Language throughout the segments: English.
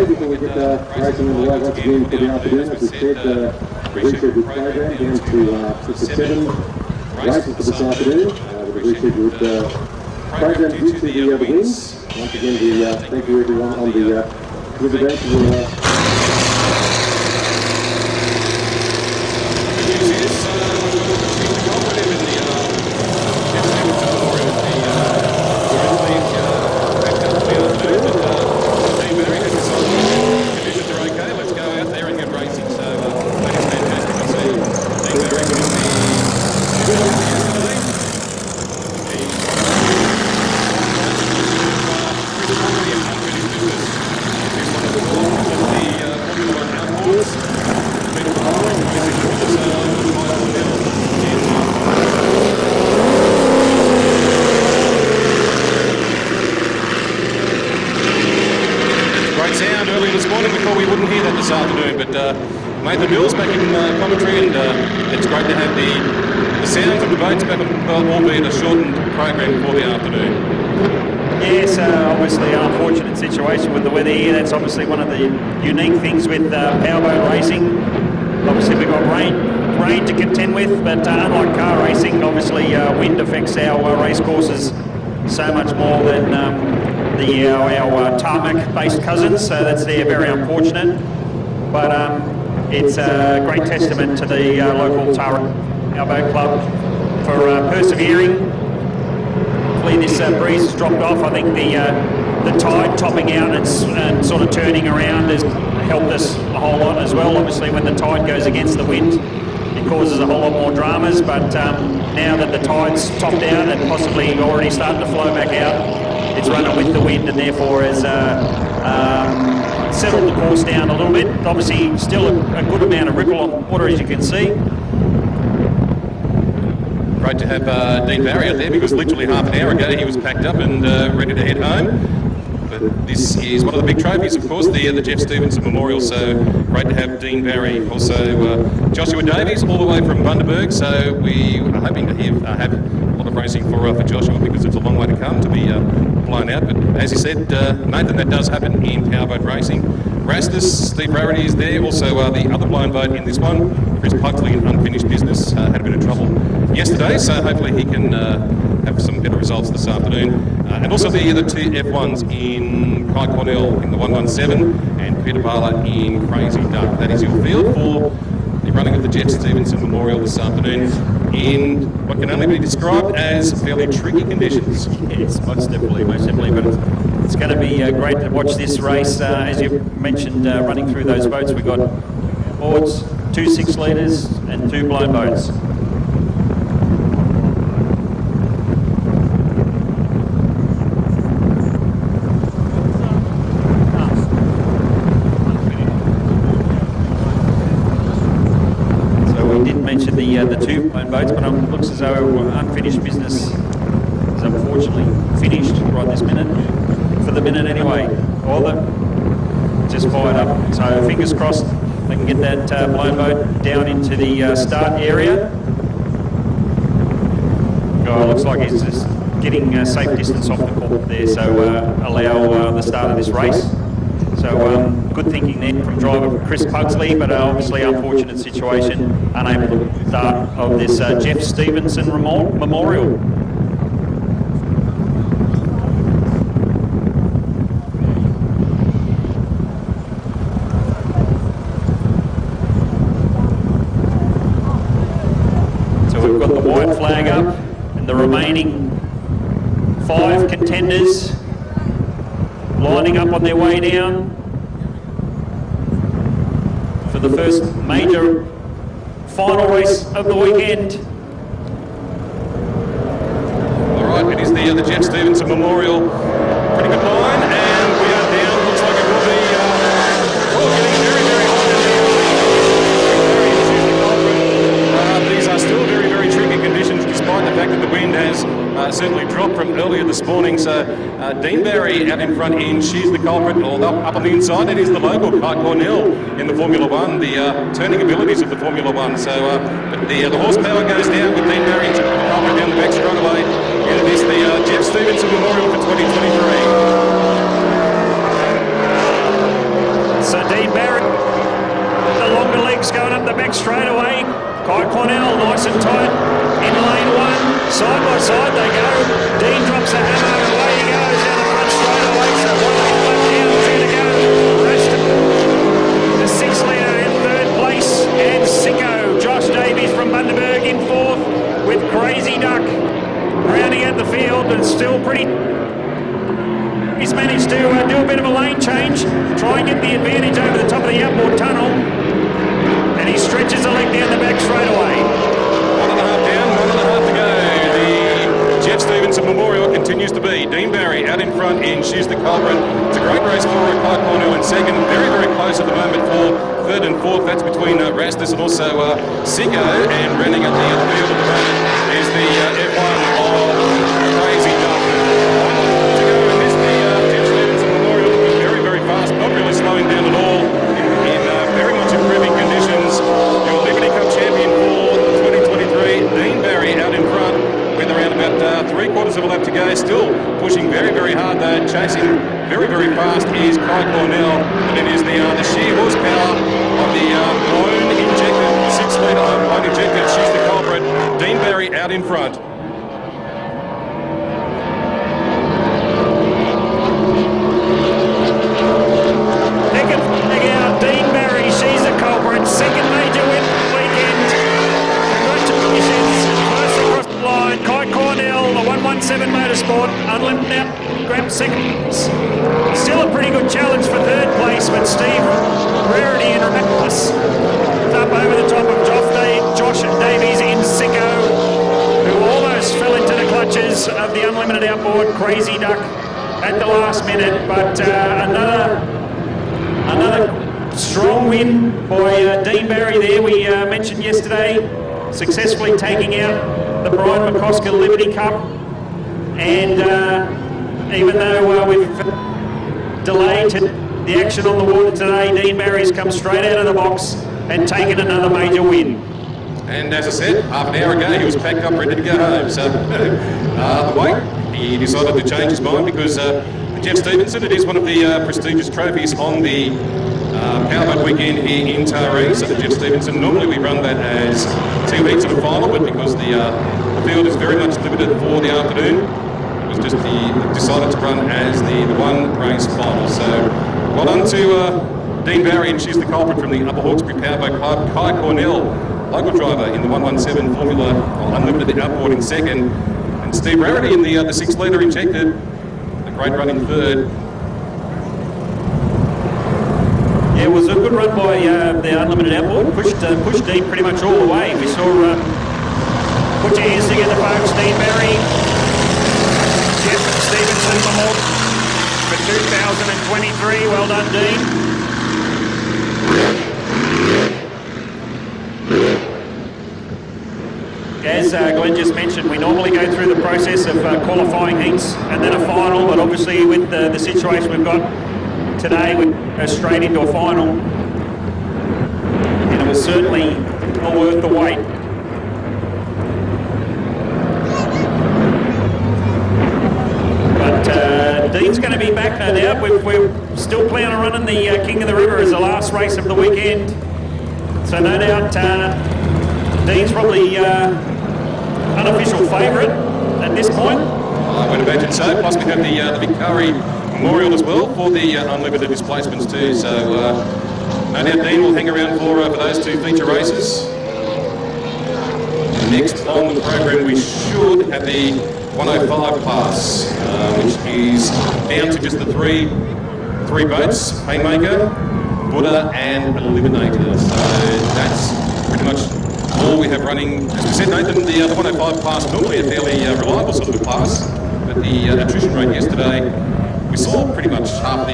way, before we get racing on the way once again for the afternoon, as we said, the rescheduled program down to 7 races for this afternoon. With the rescheduled program due to the winds. Once again, we thank you everyone on the residential. Made the Mills back in commentary, and it's great to have the sounds of the boats back on, albeit a shortened program for the afternoon. Yes, obviously an unfortunate situation with the weather here. That's obviously one of the unique things with powerboat racing. Obviously we've got rain to contend with, but unlike car racing, obviously wind affects our race courses so much more than our tarmac-based cousins, so that's very unfortunate. But it's a great testament to the local Tara Powerboat Club for persevering. Hopefully this breeze has dropped off. I think the tide topping out and sort of turning around has helped us a whole lot as well. Obviously when the tide goes against the wind, it causes a whole lot more dramas, but now that the tide's topped out and possibly already starting to flow back out, it's running with the wind and therefore has settled the course down a little bit. Obviously still a good amount of ripple on the water, as you can see. Great to have Dean Barry out there, because literally half an hour ago he was packed up and ready to head home. But this is one of the big trophies, of course, the Jeff Stevenson Memorial, so great to have Dean Barry. Also Joshua Davies all the way from Bundaberg, so we are hoping to have a lot of racing for Joshua, because it's a long way to come to be blown out. But as you said, Nathan, that does happen in powerboat racing. Rastus, Steve Rarity is there, also the other blown boat in this one, Chris Pugsley, in unfinished business, had a bit of trouble yesterday, so hopefully he can have some better results this afternoon. And also the two F1s in Kai Cornell in the 117 and Peter Barler in Crazy Duck. That is your field for the running of the Jeff Stevenson Memorial this afternoon in what can only be described as fairly tricky conditions. Yes, most definitely, but it's going to be great to watch this race. As you mentioned, running through those boats, we've got boards, 2 6 litres and 2 blown boats. Mentioned the 2 blown boats, but it looks as though unfinished business is unfortunately finished right this minute, for the minute anyway. All just fired up. So fingers crossed they can get that blown boat down into the start area. Oh, looks like he's just getting a safe distance off the cork there, so allow the start of this race. So good thinking there from driver Chris Pugsley, but obviously unfortunate situation, unable to start of this Jeff Stevenson Memorial. So we've got the white flag up and the remaining 5 contenders lining up on their way down for the first major final race of the weekend. All right, it is the Jeff Stevenson Memorial. Pretty good line, and we are down. Looks like it will be getting very, very hot. These are still very, very tricky conditions, despite the fact that the wind has certainly dropped from earlier this morning. So Dean Barry out in front in She's the Culprit, or up on the inside it is the local Kai Cornell in the Formula One, the turning abilities of the Formula One. So but the horsepower goes down with Dean Barry down the back straight away, and it is the Jeff Stevenson Memorial for 2023. still pretty... He's managed to do a bit of a lane change, try and get the advantage over the top of the outboard tunnel, and he stretches the leg down the back straight away. 1.5 down, 1.5 to go. The Jeff Stevenson Memorial continues to be Dean Barry out in front in She's the Culprit. It's a great race for Kai Cornell in second. Very, very close at the moment for third and fourth. That's between Rastus and also Sigo. And rounding up the field at the moment is the F1 of Crazy Duck. To go and miss the Jeff Stevenson Memorial. Very, very fast. Not really slowing down at all. In very much improving conditions. Your Liberty Cup champion for 2023, Dean Barry out in front with around about 3/4 of a lap to go. Still pushing very, very hard though. Chasing very, very fast is Kai Cornell. And it is the sheer horsepower of the blown injected 6-litre blown injected. She's the culprit. Dean Barry out in front. Dean Barry, she's the culprit. Second major win of the weekend. Congratulations. First across the line. Kai Cornell, the 117 Motorsport, unlimited out, grabbed second. Still a pretty good challenge for third place, but Steve Rarity and Rapus up over the top of Josh and Davies in Sicko, who almost fell into the clutches of the unlimited outboard Crazy Duck at the last minute, but another strong win by Dean Barry there. We mentioned yesterday, successfully taking out the Brian McCosker Liberty Cup. And even though we've delayed the action on the water today, Dean Barry's come straight out of the box and taken another major win. And as I said, half an hour ago, he was packed up, ready to go home. So, the wait, he decided to change his mind because the Jeff Stevenson, it is one of the prestigious trophies on the Powerboat weekend here in Taree. So the Jeff Stevenson, normally we run that as 2 heats of the final, but because the field is very much limited for the afternoon, it was just decided to run as the one race final. So well done to Dean Barry, and she's the culprit from the Upper Hawkesbury Powerboat Club. Kai Cornell, local driver in the 117 Formula Unlimited outboard in second, and Steve Rarity in the 6-litre injected. A great run in third. Yeah, it was a good run by the unlimited outboard. Pushed Dean pretty much all the way. We saw, put your hands together folks, Dean Barry, Jeff Stevenson Memorial for 2023. Well done, Dean. As Glenn just mentioned, we normally go through the process of qualifying heats and then a final, but obviously with the situation we've got today, we go straight into a final, and it was certainly well worth the wait. But Dean's going to be back no doubt. We're still planning on running the King of the River as the last race of the weekend, so no doubt Dean's probably unofficial favourite at this point. I would imagine so. Plus we have the big Curry Memorial as well for the unlimited displacements too. So no doubt Dean will hang around for those two feature races. Next on the program we should have the 105 class, which is down to just the three boats: Painmaker, Buddha, and Eliminator. So that's pretty much all we have running. As we said, Nathan, the 105 class normally a fairly reliable sort of a class, but the attrition rate yesterday, we saw pretty much half the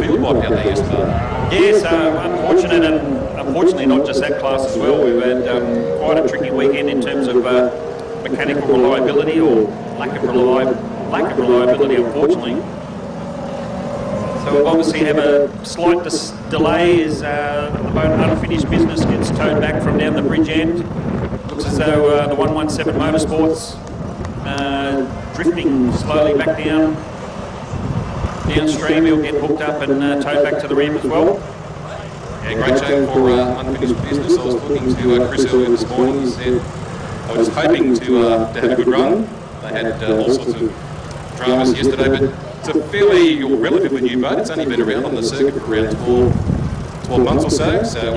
field wiped out there yesterday. Yes, unfortunate, and unfortunately not just that class as well. We've had quite a tricky weekend in terms of mechanical reliability or lack of reliability, unfortunately. So we'll obviously have a slight delay as the boat unfinished business gets towed back from down the bridge end. Looks as though the 117 Motorsports drifting slowly back downstream. He'll get hooked up and towed back to the rim as well. Yeah, great show for unfinished business. I was talking to Chris earlier this morning. He said I was hoping to have a good run. They had all sorts of dramas yesterday, but it's a fairly or relatively new boat. It's only been around on the circuit for around 12 months or so. So,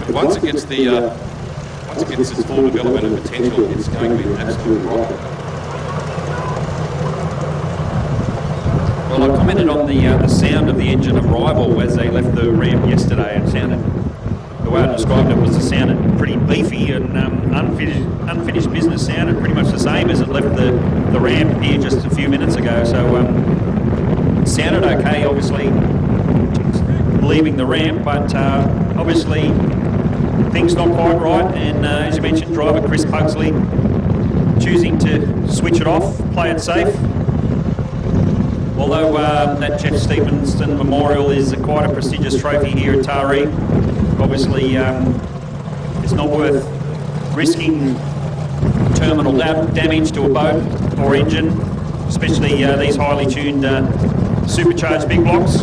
but once it gets its full development and potential, it's going to be an absolute rocket. Well, I commented on the sound of the engine arrival as they left the ramp yesterday. It sounded, the way I described it was, it sounded pretty beefy and unfinished business. Sounded pretty much the same as it left the ramp here just a few minutes ago. So it sounded okay, obviously, leaving the ramp, but obviously things not quite right. And as you mentioned, driver Chris Pugsley choosing to switch it off, play it safe. Although that Jeff Stevenson Memorial is quite a prestigious trophy here at Taree, obviously it's not worth risking terminal damage to a boat or engine, especially these highly tuned supercharged big blocks.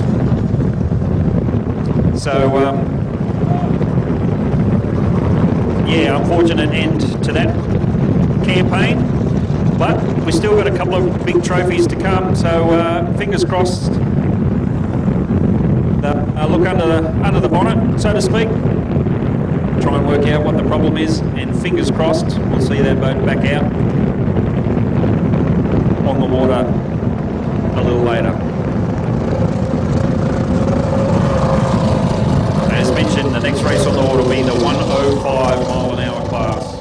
So yeah, unfortunate end to that campaign. But we've still got a couple of big trophies to come, so fingers crossed. Look under the bonnet, so to speak. Try and work out what the problem is, and fingers crossed, we'll see that boat back out on the water a little later. As mentioned, the next race on the water will be the 105 mile an hour class.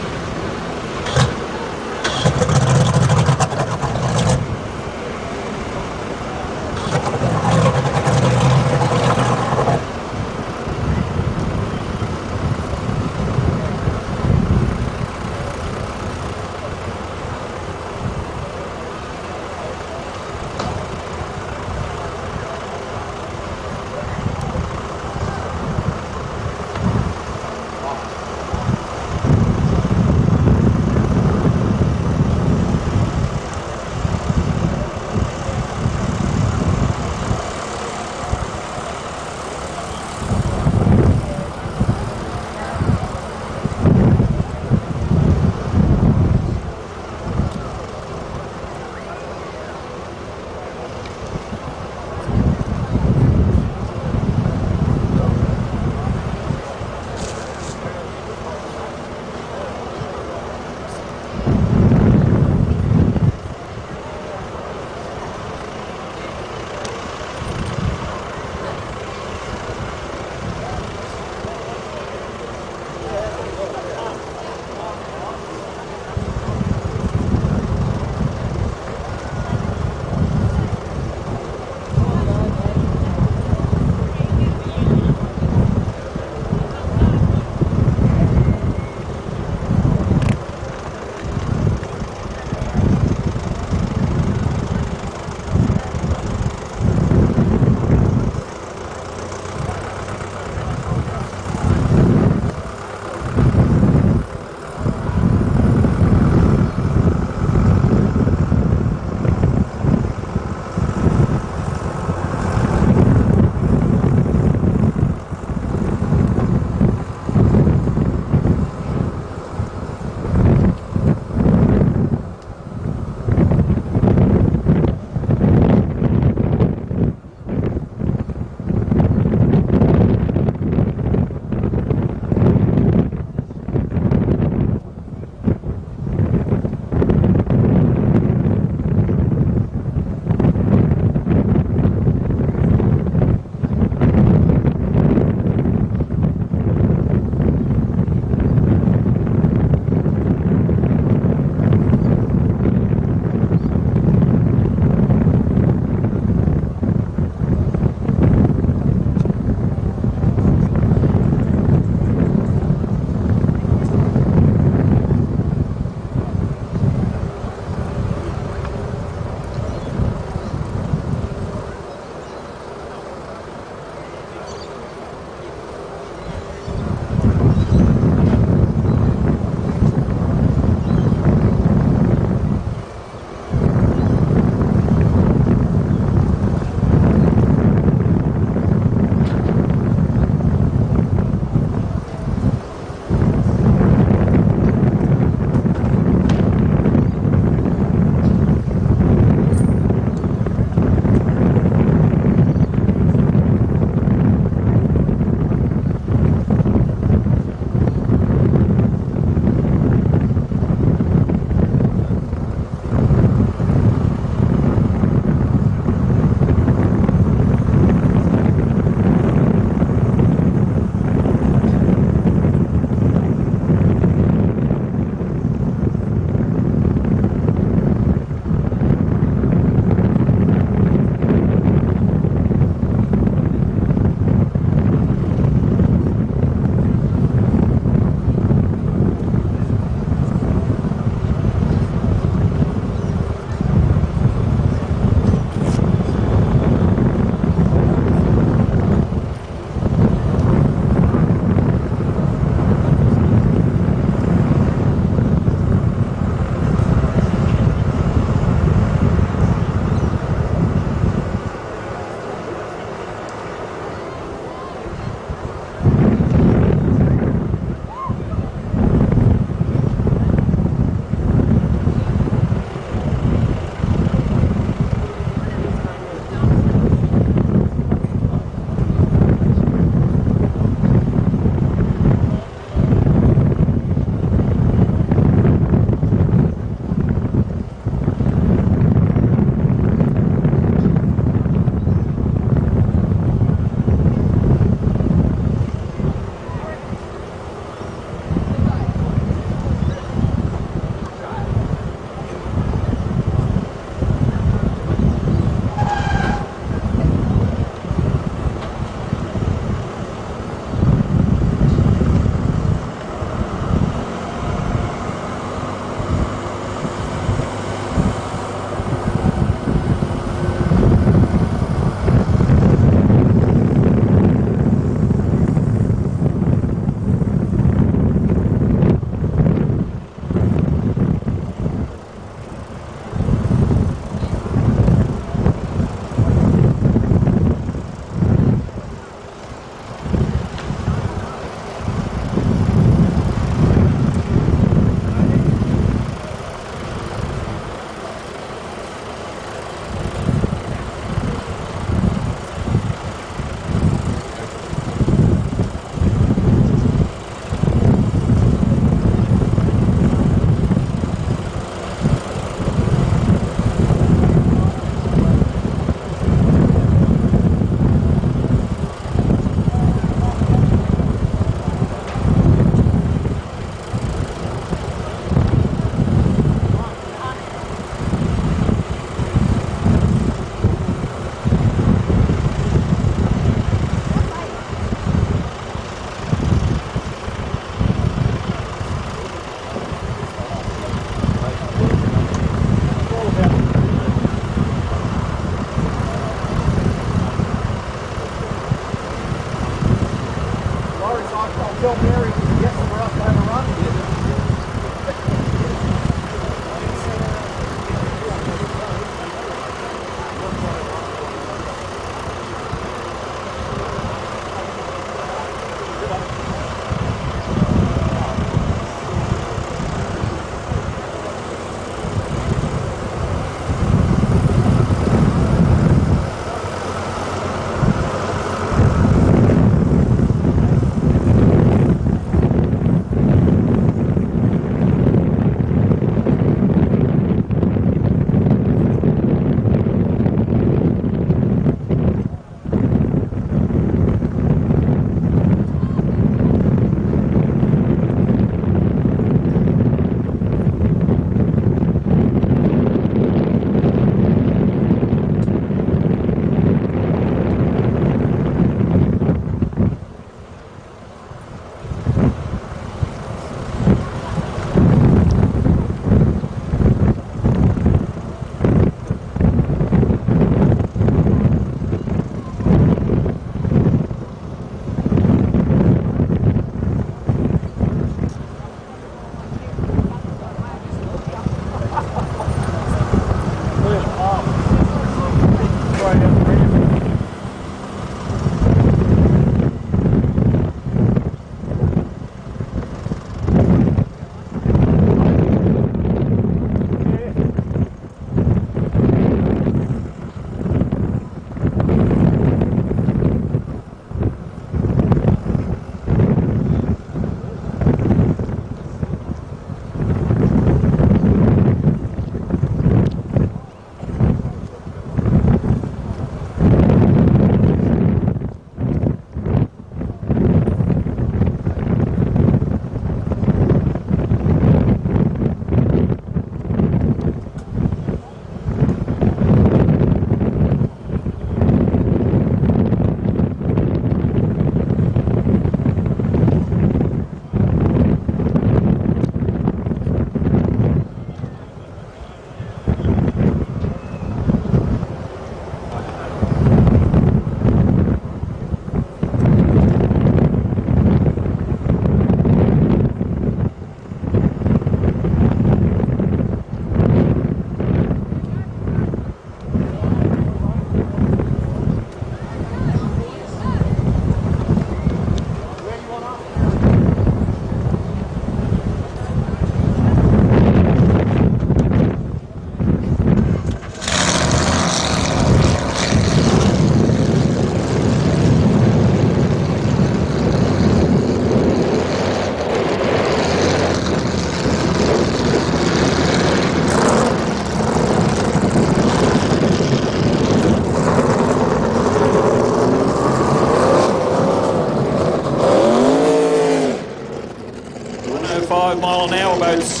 boats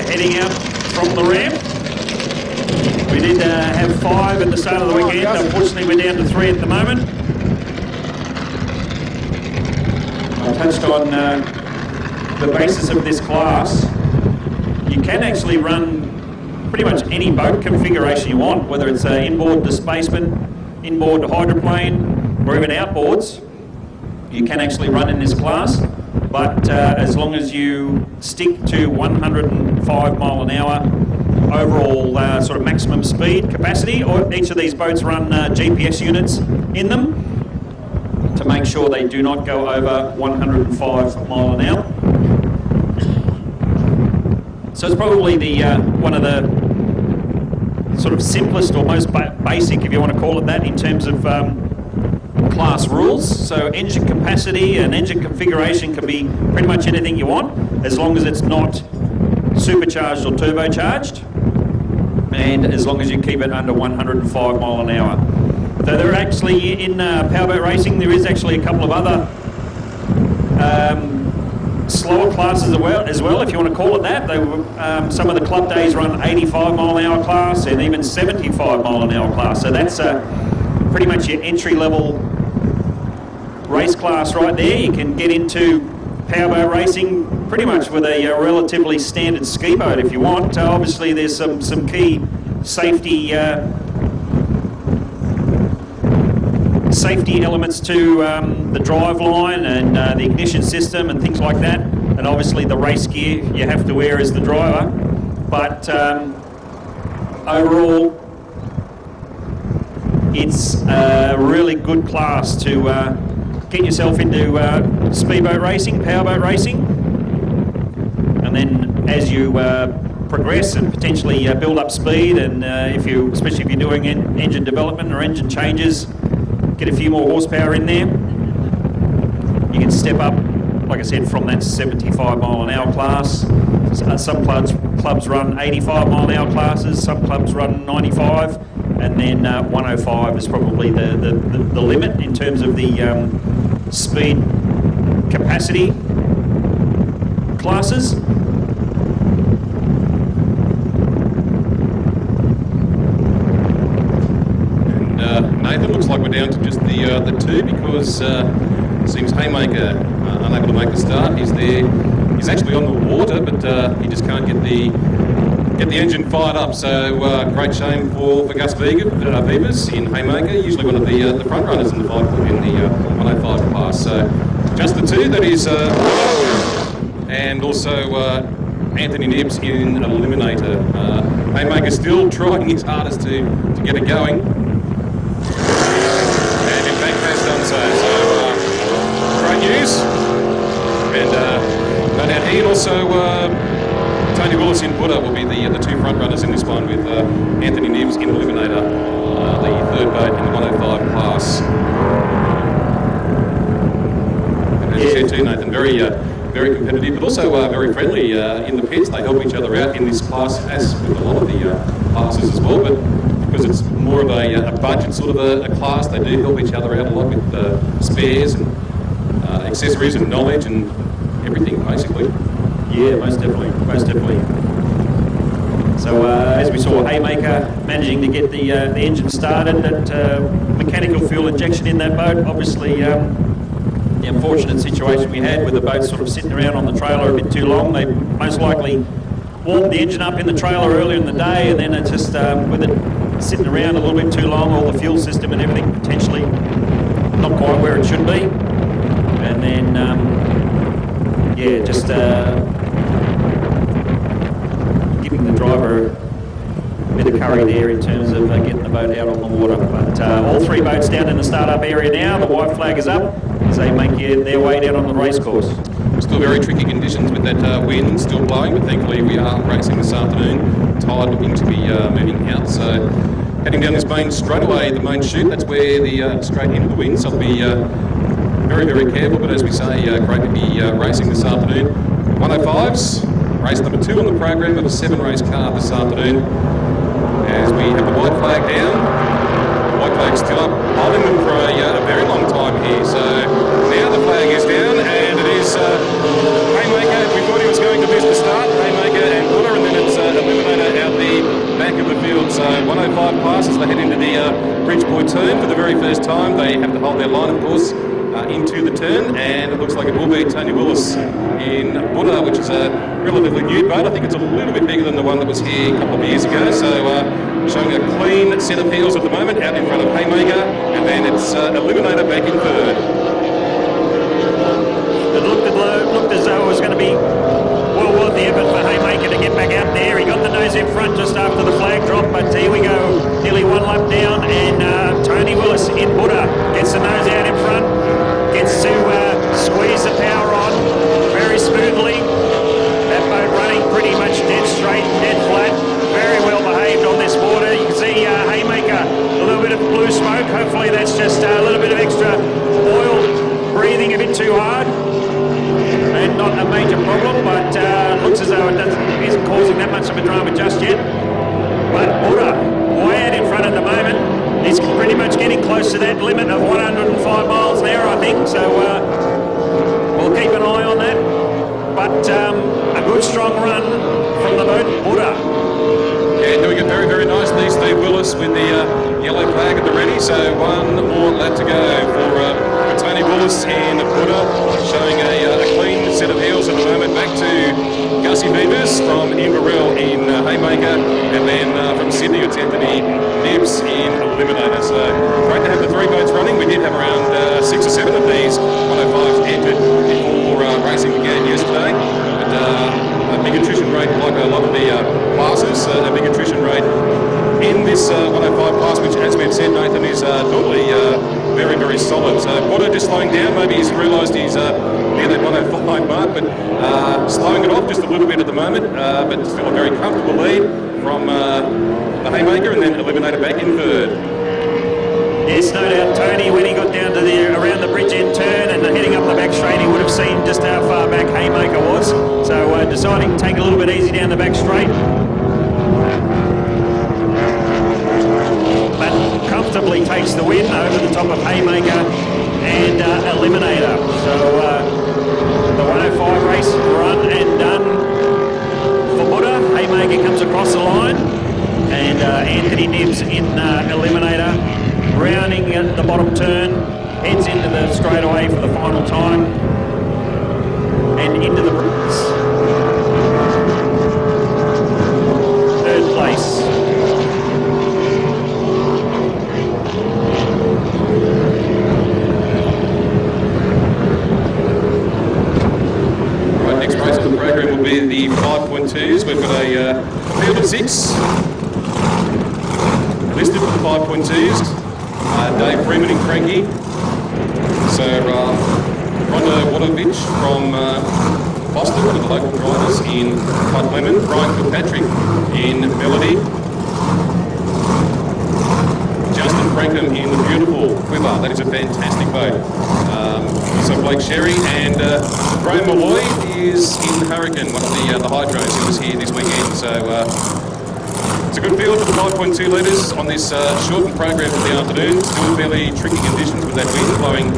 heading out from the ramp. We did have 5 at the start of the weekend. Unfortunately, we're down to 3 at the moment. I touched on the basis of this class. You can actually run pretty much any boat configuration you want, whether it's inboard displacement, inboard hydroplane, or even outboards. You can actually run in this class, but as long as you stick to 105 mile an hour overall sort of maximum speed capacity, or each of these boats run GPS units in them to make sure they do not go over 105 mile an hour. So it's probably the one of the sort of simplest or most basic, if you want to call it that, in terms of class rules. So engine capacity and engine configuration can be pretty much anything you want, as long as it's not supercharged or turbocharged, and as long as you keep it under 105 mile an hour. So there are actually, in powerboat racing, there is actually a couple of other slower classes as well, if you want to call it that. They, some of the club days run 85 mile an hour class and even 75 mile an hour class. So that's pretty much your entry level race class right there. You can get into powerboat racing pretty much with a relatively standard ski boat if you want. Obviously there's some key safety elements to the drive line and the ignition system and things like that, and obviously the race gear you have to wear as the driver. But overall, it's a really good class to get yourself into speedboat racing, powerboat racing, and then as you progress and potentially build up speed, and especially if you're doing engine development or engine changes, get a few more horsepower in there, you can step up, like I said, from that 75 mile an hour class. Some clubs run 85 mile an hour classes, some clubs run 95, and then 105 is probably the limit in terms of the speed capacity classes. Nathan, looks like we're down to just the 2, because it seems Haymaker unable to make the start. He's there. He's actually on the water, but he just can't get the engine fired up. So great shame for Gus Beavers in Haymaker, usually one of the front runners in the 105 class. So just the 2, that is, and also Anthony Nibbs in an Eliminator. Haymaker still trying his hardest to get it going. Great news, and no doubt he and also Tony Willis in Buddha will be the 2 front runners in this one, with Anthony Nibbs in Eliminator, the 3rd boat in the 105 class. And as you said too, Nathan, very competitive, but also very friendly in the pits. They help each other out in this class, as with a lot of the classes as well, but because it's more of a budget sort of a class, they do help each other out a lot with spares and accessories and knowledge and everything, basically. Yeah, most definitely. So as we saw, Haymaker managing to get the engine started, that mechanical fuel injection in that boat. Obviously, the unfortunate situation we had with the boat sort of sitting around on the trailer a bit too long. They most likely warmed the engine up in the trailer earlier in the day, and then it just, with it sitting around a little bit too long, all the fuel system and everything potentially not quite where it should be. And then, just giving the driver a bit of curry there in terms of getting the boat out on the water. But all 3 boats down in the start-up area now. The white flag is up as they make their way down on the race course. Still very tricky conditions with that wind still blowing, but thankfully we are racing this afternoon. Tide looking to be moving out, so heading down this main straightaway, the main chute, that's where the straight into the wind, so I'll be very, very careful, but as we say, great to be racing this afternoon. 105s, race number 2 on the program of a 7-race card this afternoon, as we have the white flag down. The white flag still up, holding them for a very long time here, so now the flag is down, and it is Haymaker. We thought he was going to miss the start. back of the field. So 105 passes, they head into the Bridgeport turn for the very first time. They have to hold their line, of course, into the turn, and it looks like it will be Tony Willis in Buddha, which is a relatively new boat. I think it's a little bit bigger than the one that was here a couple of years ago. So showing a clean set of heels at the moment, out in front of Haymaker, and then it's Eliminator back in third. It looked as though it was going to be well worth the effort for Haymaker to get back out there. He got the nose in front just after the flag drop, but here we go, nearly one lap down, and Tony Willis in Buddha gets the nose out in front, gets to squeeze the power on very smoothly. That boat running pretty much dead straight, dead flat, very well behaved on this water. You can see Haymaker, a little bit of blue smoke. Hopefully that's just a little bit of extra oil breathing a bit too hard. And not a major problem, but looks as though it isn't causing that much of a drama just yet. But Buddha, way out in front at the moment. He's pretty much getting close to that limit of 105 miles an hour, I think. So we'll keep an eye on that. But a good strong run from the boat, Buddha. Yeah, doing it very, very nicely. Steve Willis with the yellow flag at the ready. So one more lap to go for Tony Willis in Buddha, showing a clean set of heels at the moment. Back to Gussie Beavers from Inverell in Haymaker, and then from Sydney it's Anthony Nibbs in Eliminator. So great to have the three boats running. We did have around 6 or 7 of these 105s entered before racing began yesterday. But a big attrition rate, like a lot of the classes, a big attrition rate in this 105 class, which, as we've said, Nathan, is normally very, very solid. So Buddha just slowing down. Maybe he's realised he's near that 105 mark, but slowing it off just a little bit at the moment, but still a very comfortable lead from the Haymaker, and then Eliminator back in third. Yes, no doubt Tony, when he got down to around the bridge end turn and heading up the back straight, he would have seen just how far back Haymaker was. So deciding to take it a little bit easy down the back straight. But comfortably takes the win over the top of Haymaker and Eliminator. So the 105 race run and done for Buddha. Haymaker comes across the line, and Anthony Nibbs in Eliminator, rounding at the bottom turn, heads into the straightaway for the final time, and into the breeze. Third place. Right, next race of the program will be the 5.2s. We've got a field of 6 listed for the 5.2s. Dave Freeman in Cranky. So Rhonda Wadovich from Boston, one of the local drivers in Putt Lemon. Brian Kilpatrick in Melody. Justin Frankham in the beautiful Quiver. That is a fantastic boat. So Blake Sherry, and Graham Malloy is in Hurricane, one of the hydros. He was here this weekend. So it's a good field for the 5.2 litres on this shortened program for the afternoon. Still fairly tricky conditions with that wind blowing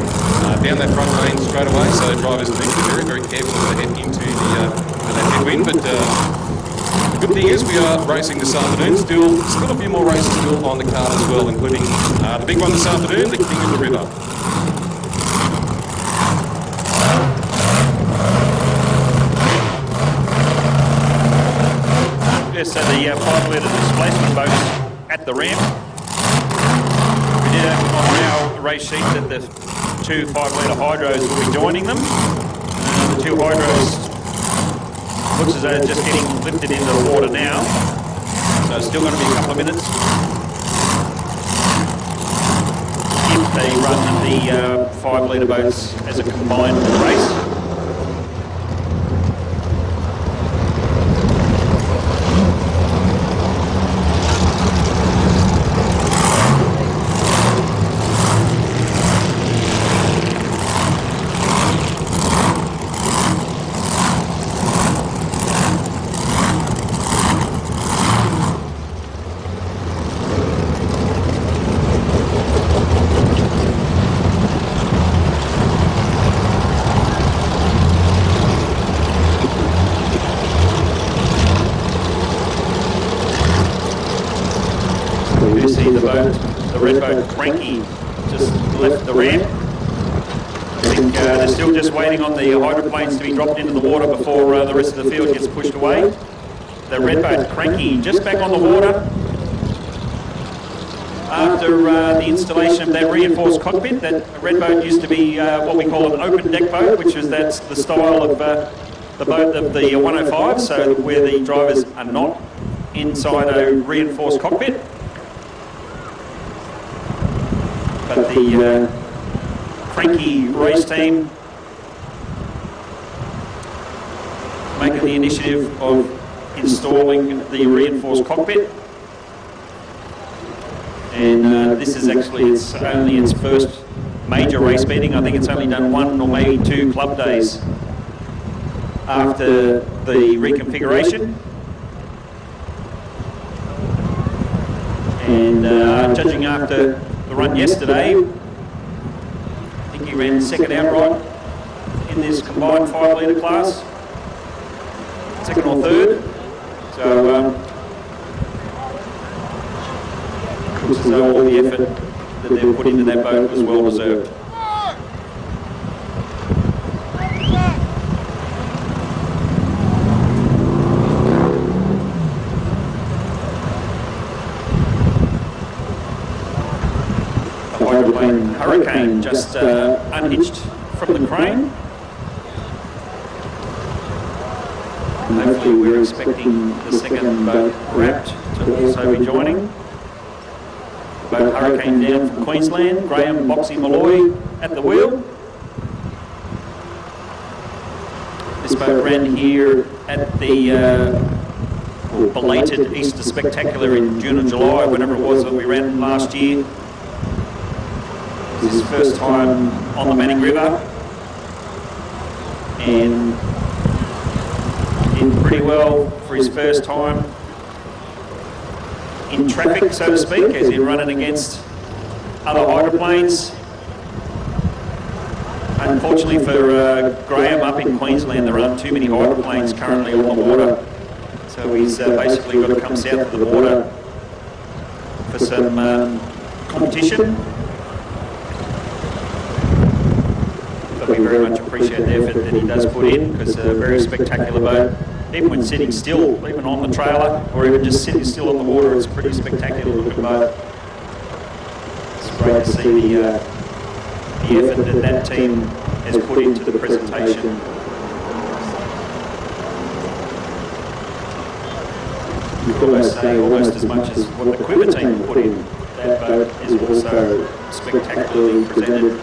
down that front lane straight away, so drivers need to be very, very careful as they head into that headwind. But the good thing is we are racing this afternoon. Still a few more races still on the card as well, including the big one this afternoon, the King of the River. So the 5-litre displacement boats at the ramp. We did have on our race sheet that the 2 5-litre hydros will be joining them. The 2 hydros looks as though they're just getting lifted into the water now. So it's still going to be a couple of minutes if they run the 5-litre boats as a combined race. see the red boat Cranky just left the ramp. I think they're still just waiting on the hydroplanes to be dropped into the water before the rest of the field gets pushed away. The red boat Cranky just back on the water after the installation of that reinforced cockpit. That red boat used to be what we call an open deck boat, which is that's the style of the boat of the 105, so where the drivers are not inside a reinforced cockpit. But the Cranky race team making the initiative of installing the reinforced cockpit. And this is actually only its first major race meeting. I think it's only done one or maybe two club days after the reconfiguration. And judging after the run yesterday, I think he ran second outright in this combined 5 litre class, second or third. So looks as though all the effort that they've put into that boat was well deserved. The hydroplane Hurricane just unhitched from the crane. And hopefully we're expecting the second boat Wrapped to also be joining. Boat Hurricane down from Queensland, Graham Boxy Malloy at the wheel. This boat ran here at the belated Easter Spectacular in June and July, whenever it was that we ran last year. This is his first time on the Manning River, and did pretty well for his first time in traffic, so to speak, as in running against other hydroplanes. Unfortunately for Graham up in Queensland, there aren't too many hydroplanes currently on the water, so he's basically got to come south of the border for some competition. But we very much appreciate the effort that he does put in, because a very spectacular boat. Even when sitting still, even on the trailer, or even just sitting still on the water, it's a pretty spectacular looking boat. It's great to see the effort that that team has put into the presentation. You could almost say almost as much as what the Quiver team put in. That boat is also spectacularly presented.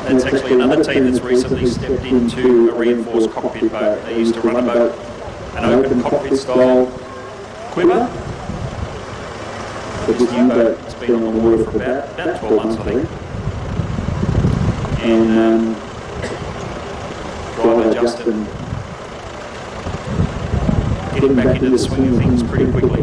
That's actually another team that's recently stepped into a reinforced cockpit boat. They used to run a boat, an open cockpit style Quiver. But this new boat has been on the water for about 12 months, I think. And driver Justin getting back into the swing of things pretty quickly.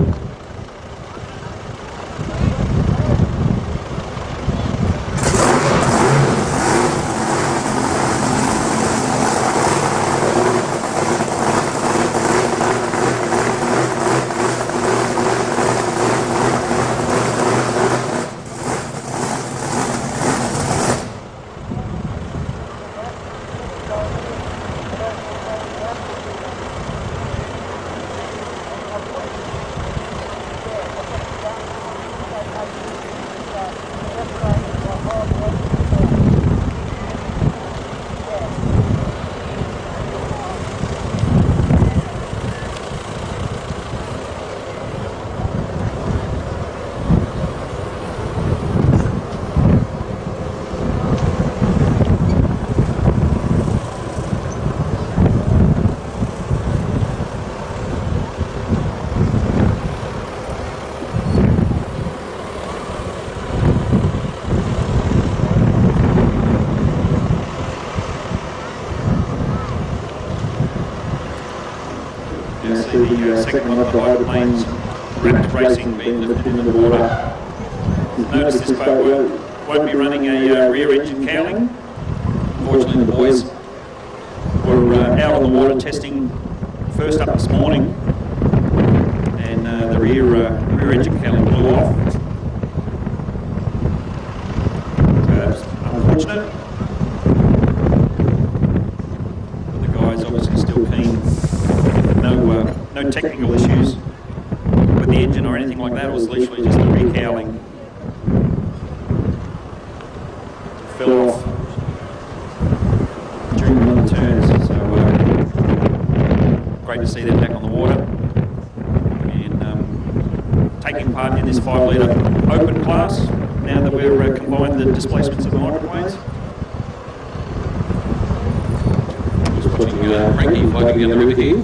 The second one of the hydroplanes, Wrapped Racing, being lifted into the water. Notice this boat won't be running a rear engine cowling. Unfortunately, the boys were out on the water testing first up this morning, then the rear engine cowling blew off. So that's unfortunate. But the guy's obviously still keen. No technical issues with the engine or anything like that. It was literally just the rear cowling. Fell off during one of the turns. So great to see them back on the water and taking part in this 5 litre open class now that we're combined the displacements of the microwaves. Just watching Frankie floating down the river here.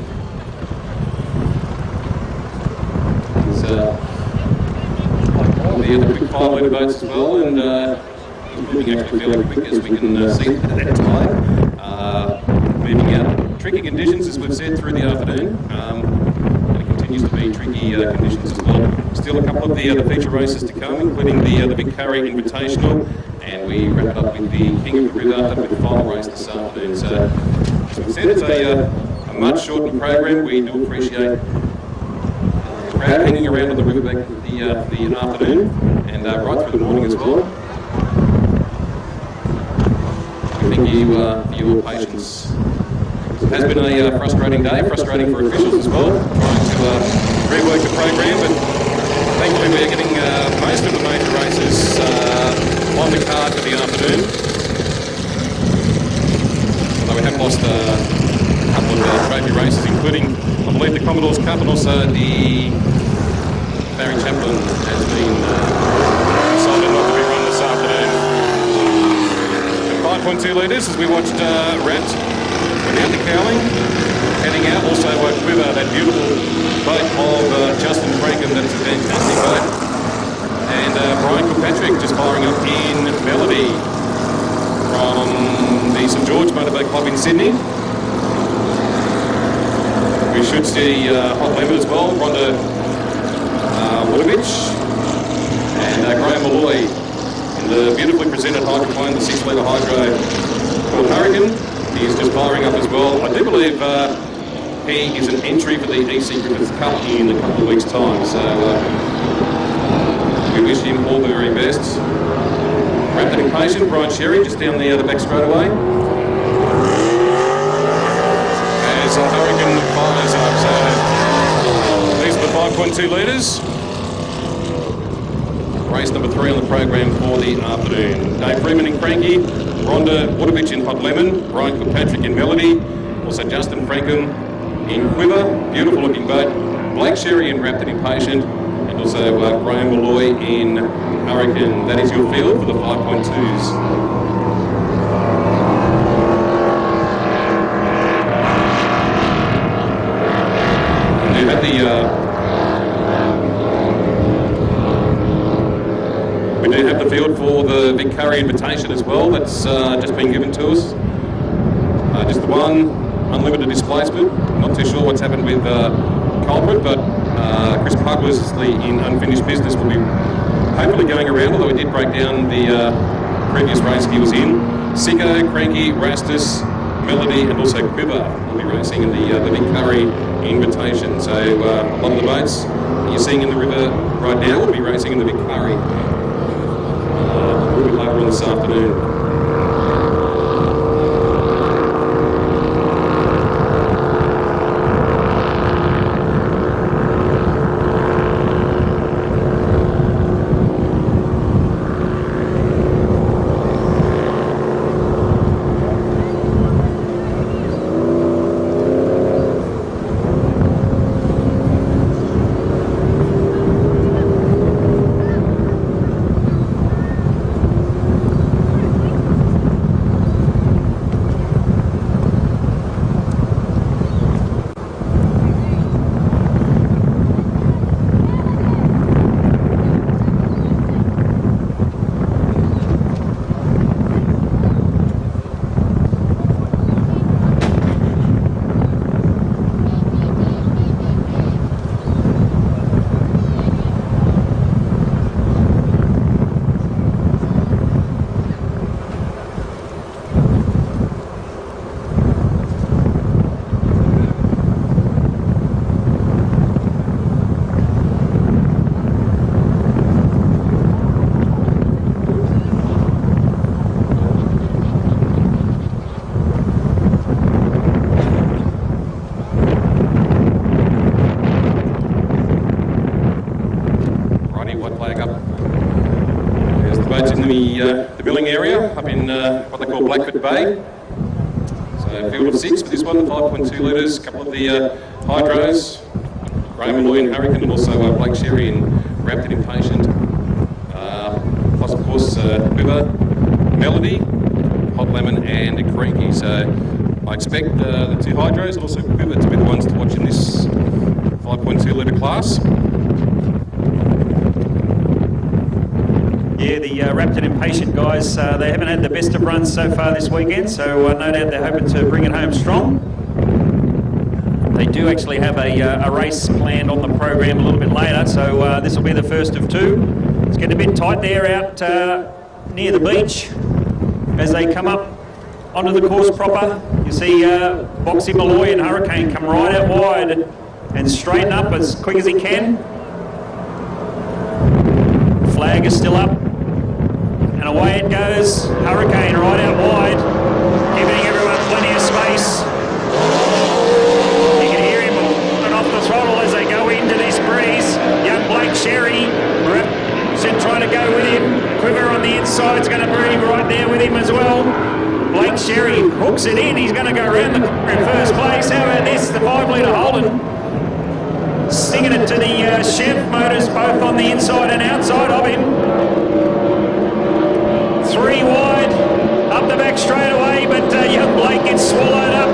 The other quick 5 litre boats as well, and moving actually fairly quick as we can see at that tide. Moving out tricky conditions as we've said through the afternoon, and it continues to be tricky conditions as well. Still a couple of the feature races to come, including the big Curry Invitational, and we wrap it up with the King of the River with the final race this afternoon. So as we said, it's a much shortened program. We do appreciate crowd hanging around on the riverbank for the afternoon and right through the morning as well. We thank you for your patience. It has been a frustrating day, frustrating for officials as well, trying to rework the program, but thankfully we're getting most of the major races on the card for the afternoon. Although we have lost a couple of trophy races, including, I believe, the Commodore's Cup and also the Barry Chaplin has been decided not to be run this afternoon. The 5.2 litres as we watched Rat without the cowling, heading out. Also Quiver, that beautiful boat of Justin Franken, that is a fantastic boat. And Brian Kilpatrick just firing up in Melody from the St George Motorboat Club in Sydney. We should see Hot Lemon as well, Rhonda Woodovich and Graham Malloy in the beautifully presented hydroplane, the 6 litre hydro called Hurricane. He's just firing up as well. I do believe he is an entry for the EC Griffiths Cup in a couple of weeks' time, so we wish him all the very best. Rapid and patient, Brian Sherry just down the back straightaway. As Hurricane fires up, so these are the 5.2 litres. Race number 3 on the program for the afternoon. Dave Freeman in Cranky, Rhonda Woodovich in Hot Lemon, Brian Kilpatrick in Melody, also Justin Franken in Quiver, beautiful looking boat, Blake Sherry in Rapid Impatient, and also Graham Malloy in Hurricane. That is your field for the 5.2s. And you have we do have the field for the big Curry Invitation as well. That's just been given to us. Just the one, unlimited displacement. Not too sure what's happened with Culprit, but Chris Puglesley in Unfinished Business will be hopefully going around, although he did break down the previous race he was in. Sicko, Cranky, Rastus, Melody, and also Quiver will be racing in the big Curry Invitation. So a lot of the boats that you're seeing in the river right now will be racing in the big Curry a little bit later on this afternoon. in the milling area up in what they call Blackfoot Bay. So field of 6 for this one, 5.2 litres, a couple of the hydros, Graham Malloy and Hurricane, and also Blake Sherry and Rapid Impatient. Plus, of course, Quiver, Melody, Hot Lemon and Creaky. So I expect the 2 hydros and also Quiver to be the ones to watch in this 5.2 litre class. Yeah, the Rapid Impatient guys, they haven't had the best of runs so far this weekend, so no doubt they're hoping to bring it home strong. They do actually have a race planned on the program a little bit later, so this will be the first of 2. It's getting a bit tight there out near the beach as they come up onto the course proper. You see Boxy Malloy and Hurricane come right out wide and straighten up as quick as he can. Flag is still up and away it goes. Hurricane right out wide, giving everyone plenty of space. You can hear him on off the throttle as they go into this breeze. Young Blake Sherry trying to go with him. Quiver on the inside is going to be right there with him as well. Blake Sherry hooks it in. He's going to go around the corner in first place. How about this? The 5 litre Holden stinging it to the Chev motors both on the inside and outside of him. 3 wide up the back straight away, but young Blake gets swallowed up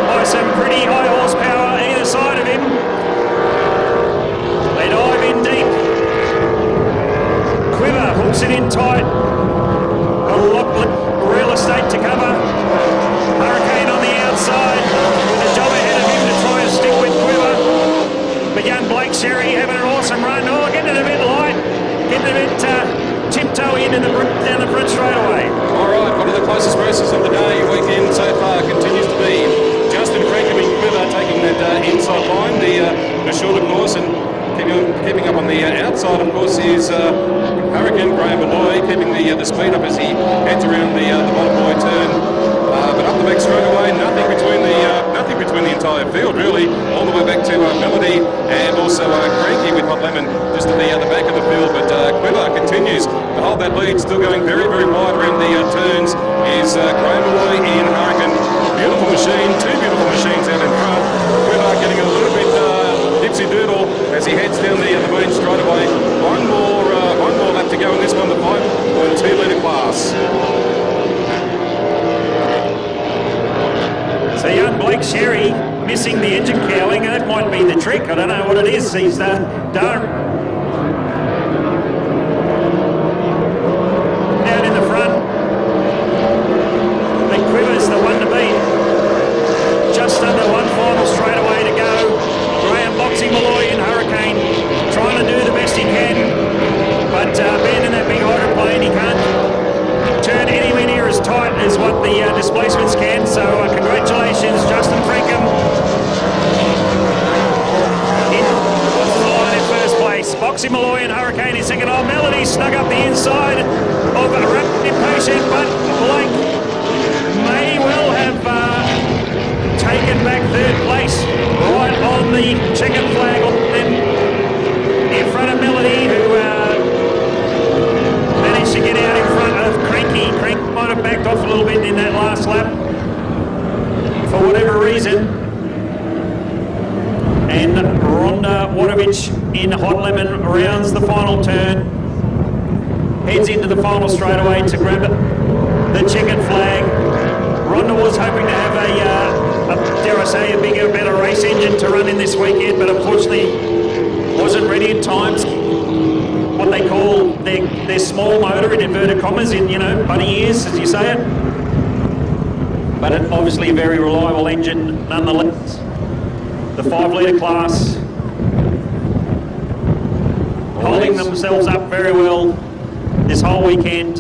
by some pretty high horsepower either side of him. They dive in deep. Quiver hooks it in tight. Got a lot of real estate to cover. Hurricane on the outside with a job ahead of him to try and stick with Quiver. But young Blake Sherry having an awesome run. Oh, getting it a bit light. Getting a bit tiptoe down the front straight away. All right, one of the closest races of the day, weekend so far, continues to be Justin Frankham and Quiver taking that inside line, the shorter course, and keeping up on the outside, of course, is Hurricane Graham Malloy, keeping the speed up as he heads around the bottom boy turn. But up the back straight away, nothing between the entire field, really, all the way back to Melody and also Creaky with Hot Lemon just at the back of the field. But Quiver continues to hold that lead, still going very, very wide around the turns, is Graham Malloy in Hurricane. Beautiful machine, 2 beautiful machines out in front. Quiver getting a little bit dipsy-doodle as he heads down the main straight away. One more lap to go in this one, the 5.2 litre class. So young Blake Sherry missing the engine cowling, and that might be the trick. I don't know what it is. He's done. Down in the front. But Quiver's the one to beat. Just under 1 final straightaway to go. Graham, Boxy Malloy and Hurricane trying to do the best he can, but being in that big hydroplane, he can't turn anywhere near as tight as what the displacements can. So congratulations, Justin Frankham in the line in first place. Boxy Malloy and Hurricane in second. Oh, Melody snug up the inside of a Rapid Impatient, but Blake may well have taken back third place right on the checkered flag in front of Melody, who managed to get out in front of Cranky. Crank might have backed off a little bit in that last lap for whatever reason. And Rhonda Wadovich in Hot Lemon rounds the final turn, heads into the final straightaway to grab the checkered flag. Rhonda was hoping to have dare I say, a bigger, better race engine to run in this weekend, but unfortunately wasn't ready in times. What they call their small motor, in inverted commas, in, bunny ears, as you say it. But obviously a very reliable engine nonetheless. The 5 litre class holding themselves up very well this whole weekend.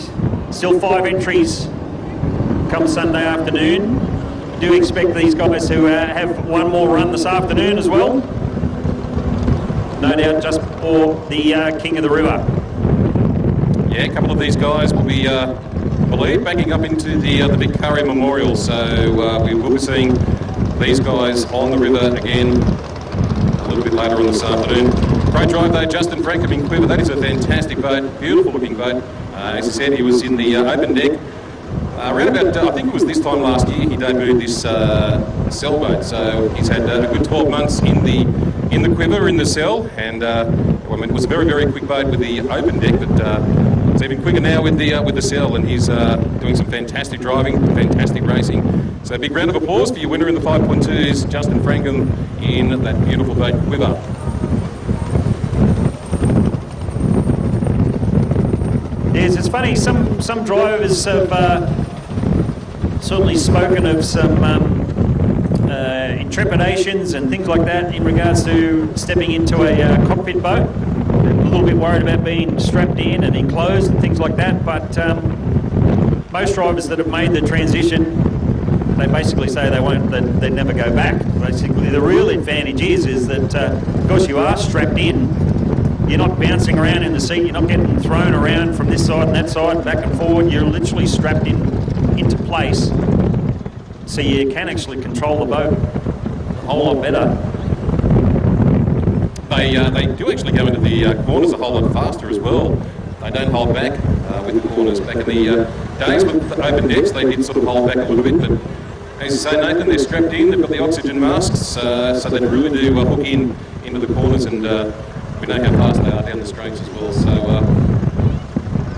Still 5 entries come Sunday afternoon. Do expect these guys to have one more run this afternoon as well. No doubt just for the King of the River. Yeah, a couple of these guys will be, I believe, backing up into the big Curry Memorial. So we will be seeing these guys on the river again a little bit later on this afternoon. Great drive though, Justin Frankham in Quiver. That is a fantastic boat, beautiful looking boat. As I said, he was in the open deck. Around about, I think it was this time last year, he debuted this sailboat. So he's had a good 12 months in the Quiver, in the cell, and it was a very, very quick boat with the open deck, but it's even quicker now with the cell, and he's doing some fantastic driving, fantastic racing. So a big round of applause for your winner in the 5.2s, Justin Frankham, in that beautiful boat Quiver. Yes, it's funny, some drivers have certainly spoken of some intrepidations and things like that in regards to stepping into a cockpit boat. They're a little bit worried about being strapped in and enclosed and things like that, but most drivers that have made the transition, they basically say they never go back. Basically, the real advantage is that because you are strapped in, you're not bouncing around in the seat, you're not getting thrown around from this side and that side, back and forward. You're literally strapped into place, so you can actually control the boat a whole lot better. They do actually go into the corners a whole lot faster as well. They don't hold back with the corners. Back in the days with the open decks, they did sort of hold back a little bit, but as you say, Nathan, they're strapped in, they've got the oxygen masks, so they really do hook into the corners, and we know how fast they are down the straights as well. So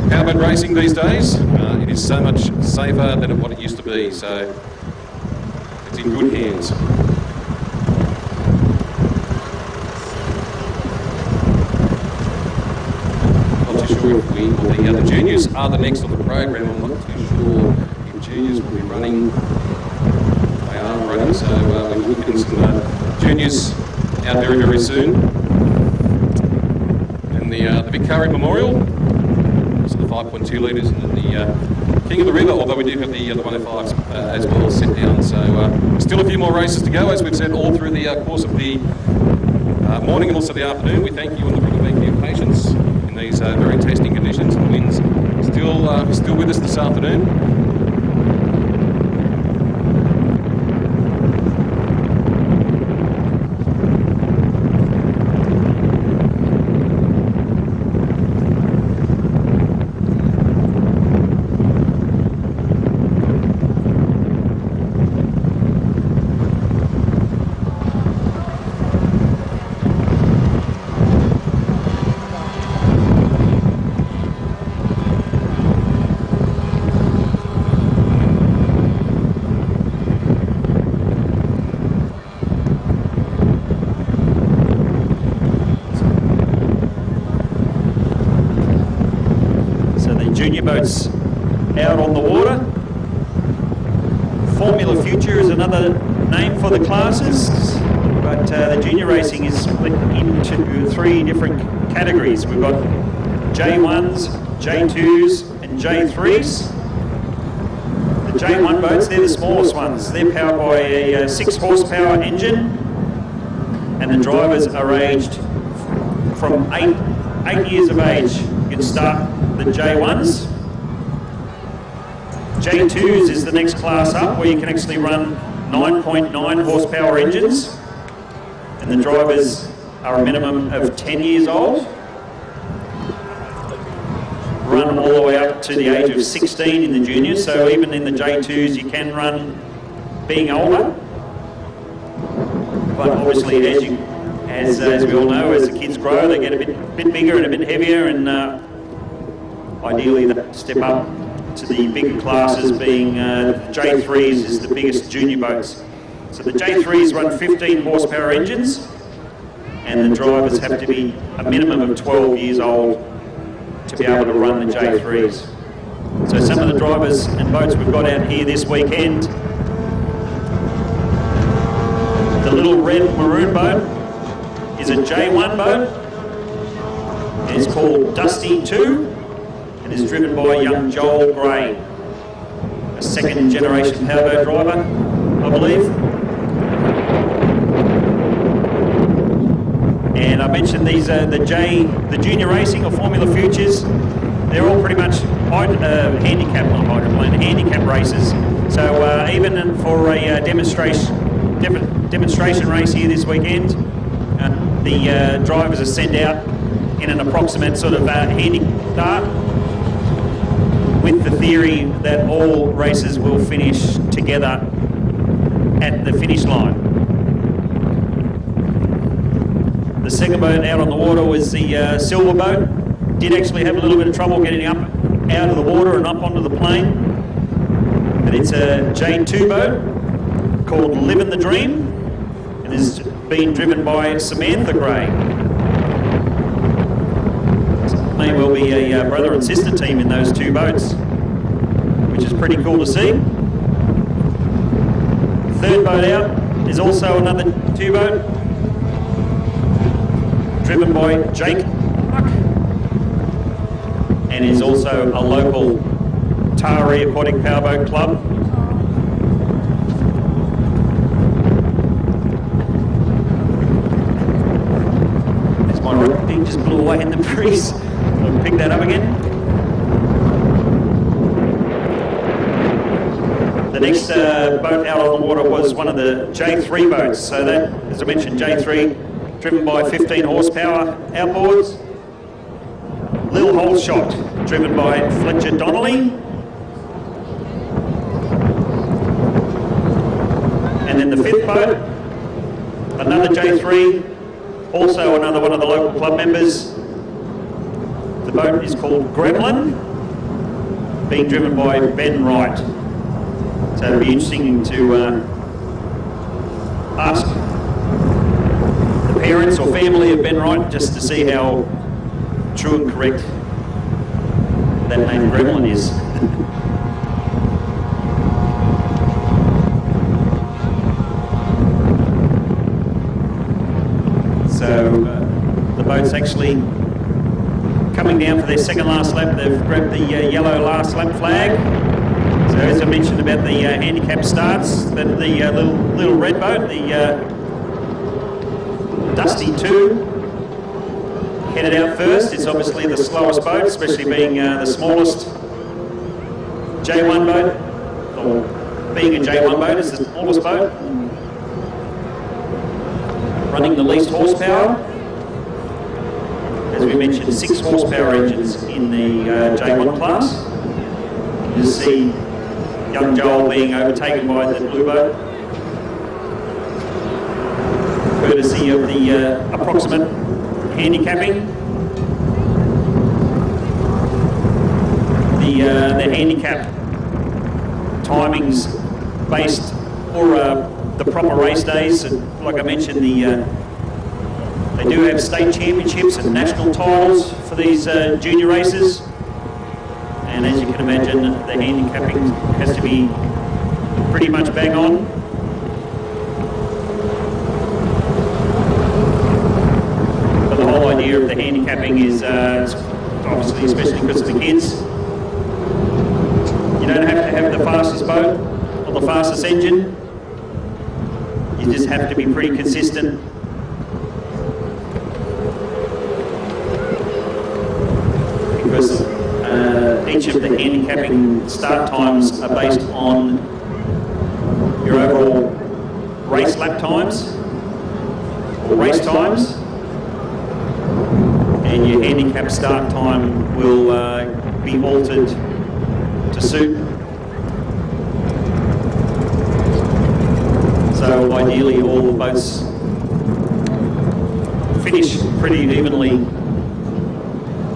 powerboat racing these days, it is so much safer than what it used to be, so it's in good hands. Not too sure if the juniors are the next on the program. I'm not too sure if juniors will be running. They are running, so we will get some juniors out very, very soon. And the big Curry Memorial, so the 5.2 litres, and then the King of the River, although we do have the 105s as well set down. So still a few more races to go, as we've said, all through the course of the morning and also the afternoon. We thank you on the Riverbank for your patience in these very testing conditions, and the winds still with us this afternoon. Junior boats out on the water. Formula Future is another name for the classes, but the junior racing is split into 3 different categories. We've got J1s, J2s and J3s. The J1 boats, they're the smallest ones. They're powered by a 6 horsepower engine, and the drivers are aged from 8 years of age. You can start the J1s. J2s is the next class up, where you can actually run 9.9 horsepower engines, and the drivers are a minimum of 10 years old. Run all the way up to the age of 16 in the juniors, so even in the J2s you can run being older. But obviously, as we all know, as the kids grow, they get a bit bigger and a bit heavier, and ideally they step up to the bigger classes, being J3s is the biggest junior boats. So the J3s run 15 horsepower engines, and the drivers have to be a minimum of 12 years old to be able to run the J3s. So some of the drivers and boats we've got out here this weekend, the little red maroon boat is a J1 boat. It's called Dusty 2. It is driven by young Joel Gray, a 2nd generation powerboat driver, I believe. And I mentioned these are the junior racing or Formula Futures. They're all pretty much handicap races. So even for a demonstration race here this weekend, the drivers are sent out in an approximate sort of handy start, with the theory that all races will finish together at the finish line. The second boat out on the water was the silver boat. Did actually have a little bit of trouble getting up out of the water and up onto the plane. But it's a J2 boat called Livin' the Dream, and is being driven by Samantha Gray. May well be a brother and sister team in those two boats, which is pretty cool to see. Third boat out is also another two boat, driven by Jake, and is also a local Taree Aquatic Powerboat Club. There's my rock thing just blew away in the breeze. I'll pick that up again. The next boat out on the water was one of the J3 boats. So that, as I mentioned, J3, driven by 15 horsepower outboards. Lil Holeshot, driven by Fletcher Donnelly. And then the fifth boat, another J3, also another one of the local club members. The boat is called Gremlin, being driven by Ben Wright. So it'll be interesting to ask the parents or family of Ben Wright just to see how true and correct that name Gremlin is. So the boat's actually coming down for their second last lap. They've grabbed the yellow last lap flag. So as I mentioned about the handicap starts, that the little red boat, the Dusty 2, headed out first. It's obviously the slowest boat, especially being the smallest J1 boat, or being a J1 boat is the smallest boat, running the least horsepower. As we mentioned, 6 horsepower engines in the J1 class. You see young Joel being overtaken by the blue boat, courtesy of the approximate handicapping. The handicap timings based for the proper race days. And like I mentioned, they do have state championships and national titles for these junior races. And as you can imagine, the handicapping has to be pretty much bang on. But the whole idea of the handicapping is obviously, especially because of the kids, you don't have to have the fastest boat or the fastest engine. You just have to be pretty consistent. Because each of the handicapping start times are based on your overall race lap times or race times, and your handicap start time will be altered to suit. So ideally all the boats finish pretty evenly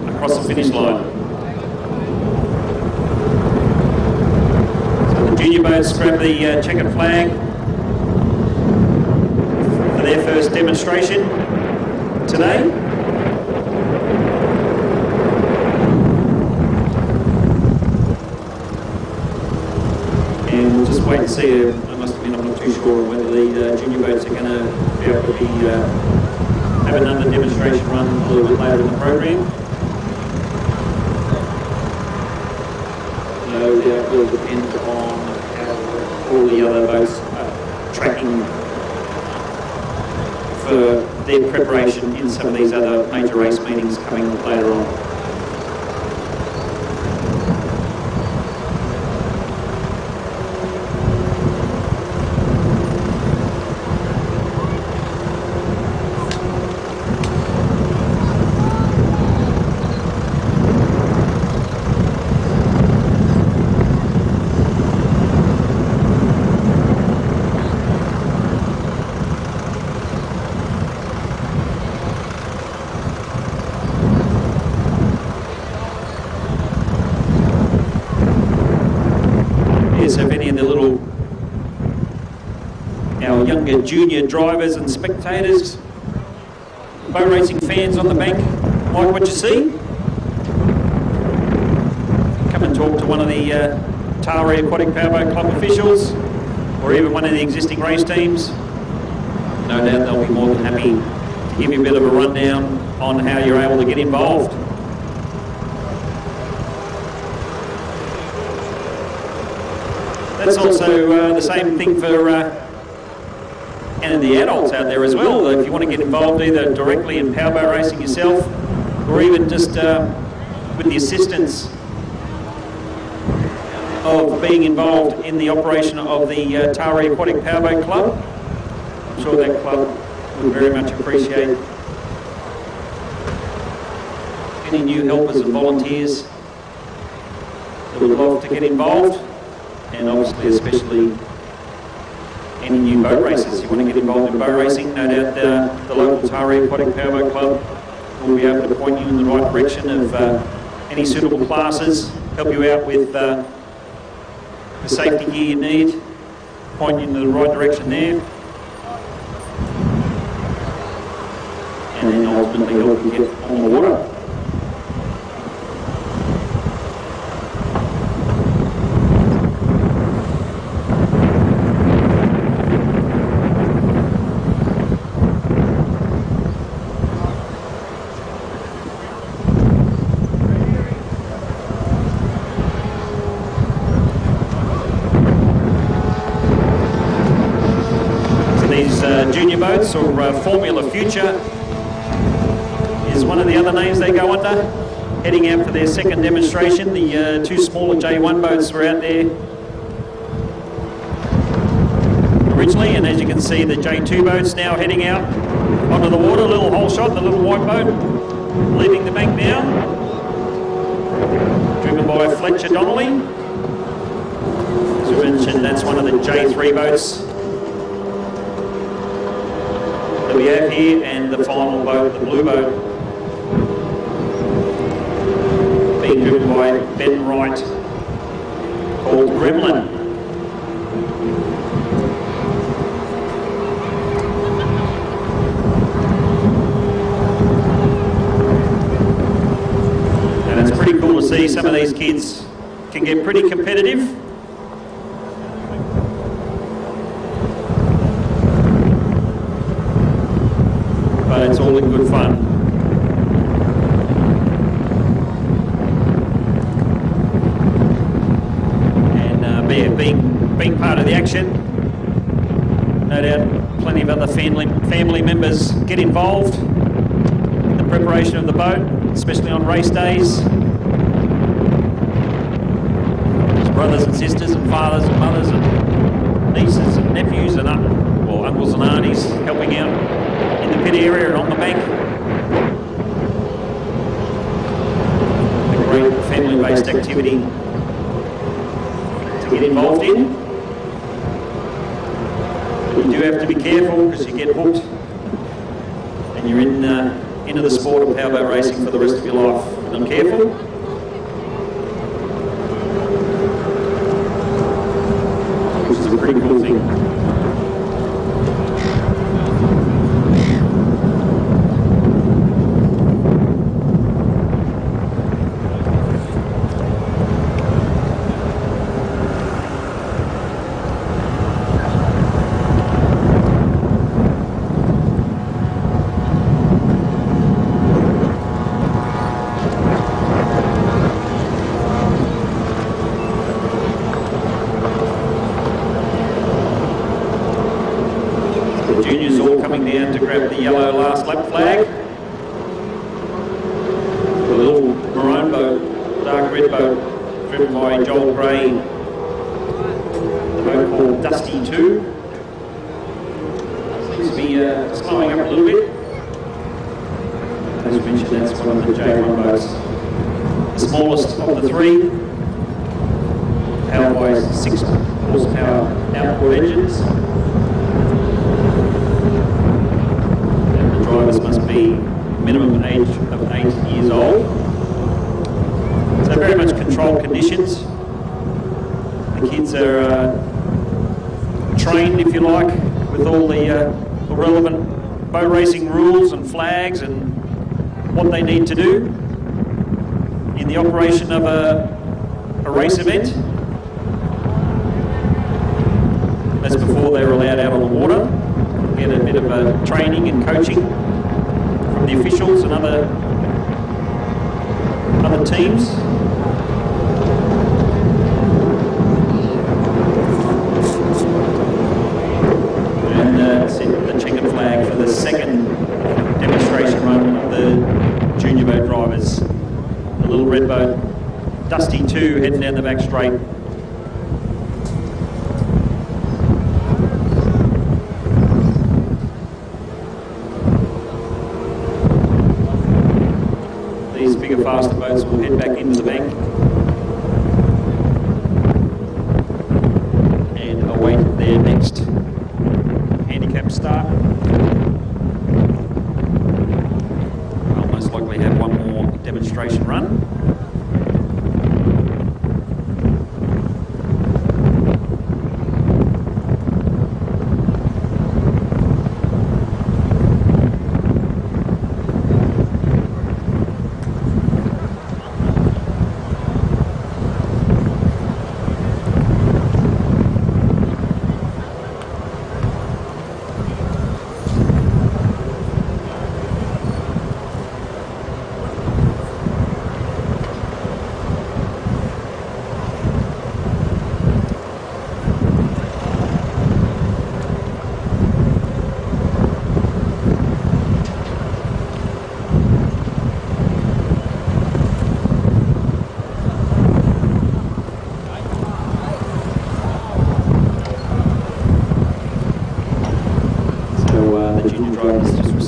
across the finish line. So the junior boats grab the checkered flag for their first demonstration today. And we'll just wait and see. I must admit, I'm not too sure whether the junior boats are going to be able to have another demonstration run a little bit later in the program. So it will depend on how all the other boats are tracking for their preparation in some of these other major race meetings coming later on. So if any of the our younger junior drivers and spectators, boat racing fans on the bank, like what you see, come and talk to one of the Taree Aquatic Powerboat Club officials, or even one of the existing race teams. No doubt they'll be more than happy to give you a bit of a rundown on how you're able to get involved. That's also the same thing for and the adults out there as well. If you want to get involved either directly in powerboat racing yourself, or even just with the assistance of being involved in the operation of the Taree Aquatic Powerboat Club, I'm sure that club would very much appreciate any new helpers and volunteers that would love to get involved, and obviously especially any new boat racers who want to get involved in boat racing. No doubt the local Taree Aquatic Powerboat Club will be able to point you in the right direction of any suitable classes, help you out with the safety gear you need, point you in the right direction there, and then ultimately help you get on the water. Junior boats, or Formula Future is one of the other names they go under, heading out for their second demonstration. The two smaller J1 boats were out there originally, and as you can see, the J2 boats now heading out onto the water. Little hole shot, the little white boat leaving the bank now, driven by Fletcher Donnelly. As we mentioned, that's one of the J3 boats we have here, and the final boat, the blue boat, being driven by Ben Wright, called Gremlin. And it's pretty cool to see some of these kids can get pretty competitive. But it's all in good fun. And being part of the action, no doubt plenty of other family members get involved in the preparation of the boat, especially on race days. There's brothers and sisters and fathers and mothers and nieces and nephews and uncles and aunties helping out in the pit area and on the bank. A great family-based activity to get involved in. But you do have to be careful, because you get hooked and you're into the sport of powerboat racing for the rest of your life. If you're not careful, which is a pretty cool thing. Juniors all coming down to grab the yellow last lap flag. The little maroon boat, dark red boat, driven by Joel Gray. The boat called Dusty 2. Seems to be slowing up a little bit. As we mentioned, that's one of the J1 boats. The smallest of the three, powered by 6 horsepower outboard engines. Drivers must be minimum age of 8 years old. So very much controlled conditions. The the kids are trained, if you like, with all the relevant boat racing rules and flags and what they need to do in the operation of a race event. That's before they're allowed out on the water. Get a bit of training and coaching from the officials and other teams. And set the checkered flag for the second demonstration run of the junior boat drivers. The little red boat, Dusty 2, heading down the back straight. These bigger, faster boats will head back into the bank and await their next handicap start. I'll most likely have one more demonstration run.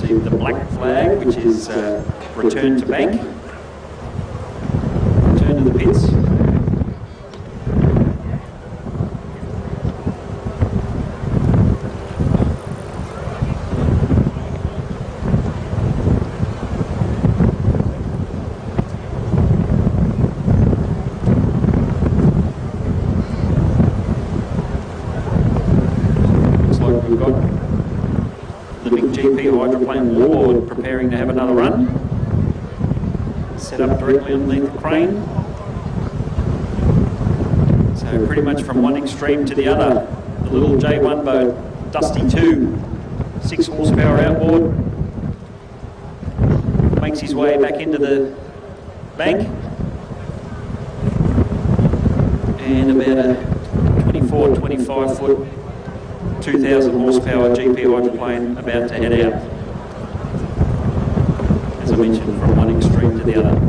The black flag, which is return to bank, return to the pits. Looks like we've got the big GP hydroplane warbird preparing to have another run. Set up directly underneath the crane. So pretty much from one extreme to the other. The little J1 boat, Dusty 2, 6 horsepower outboard. Makes his way back into the bank. And about a 24, 25 foot 2,000 horsepower GP hydroplane about to head out. As I mentioned, from one extreme to the other.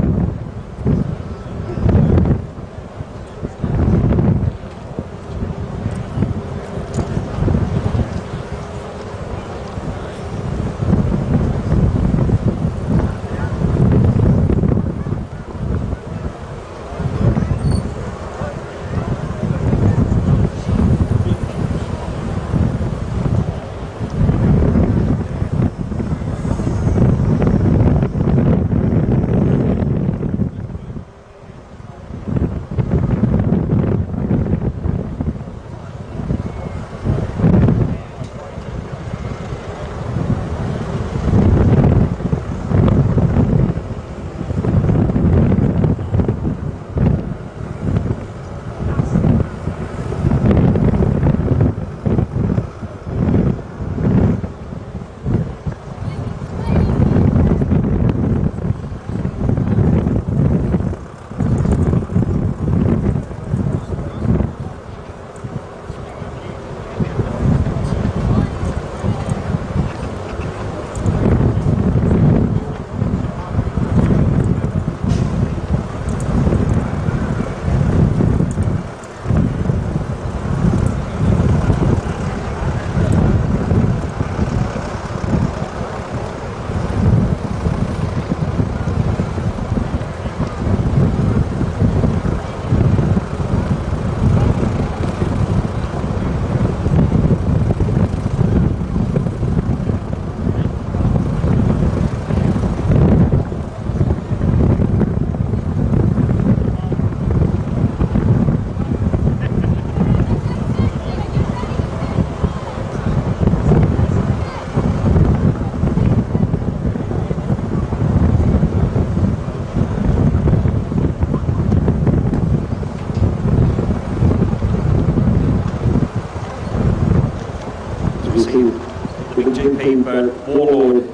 Speedboat Warlord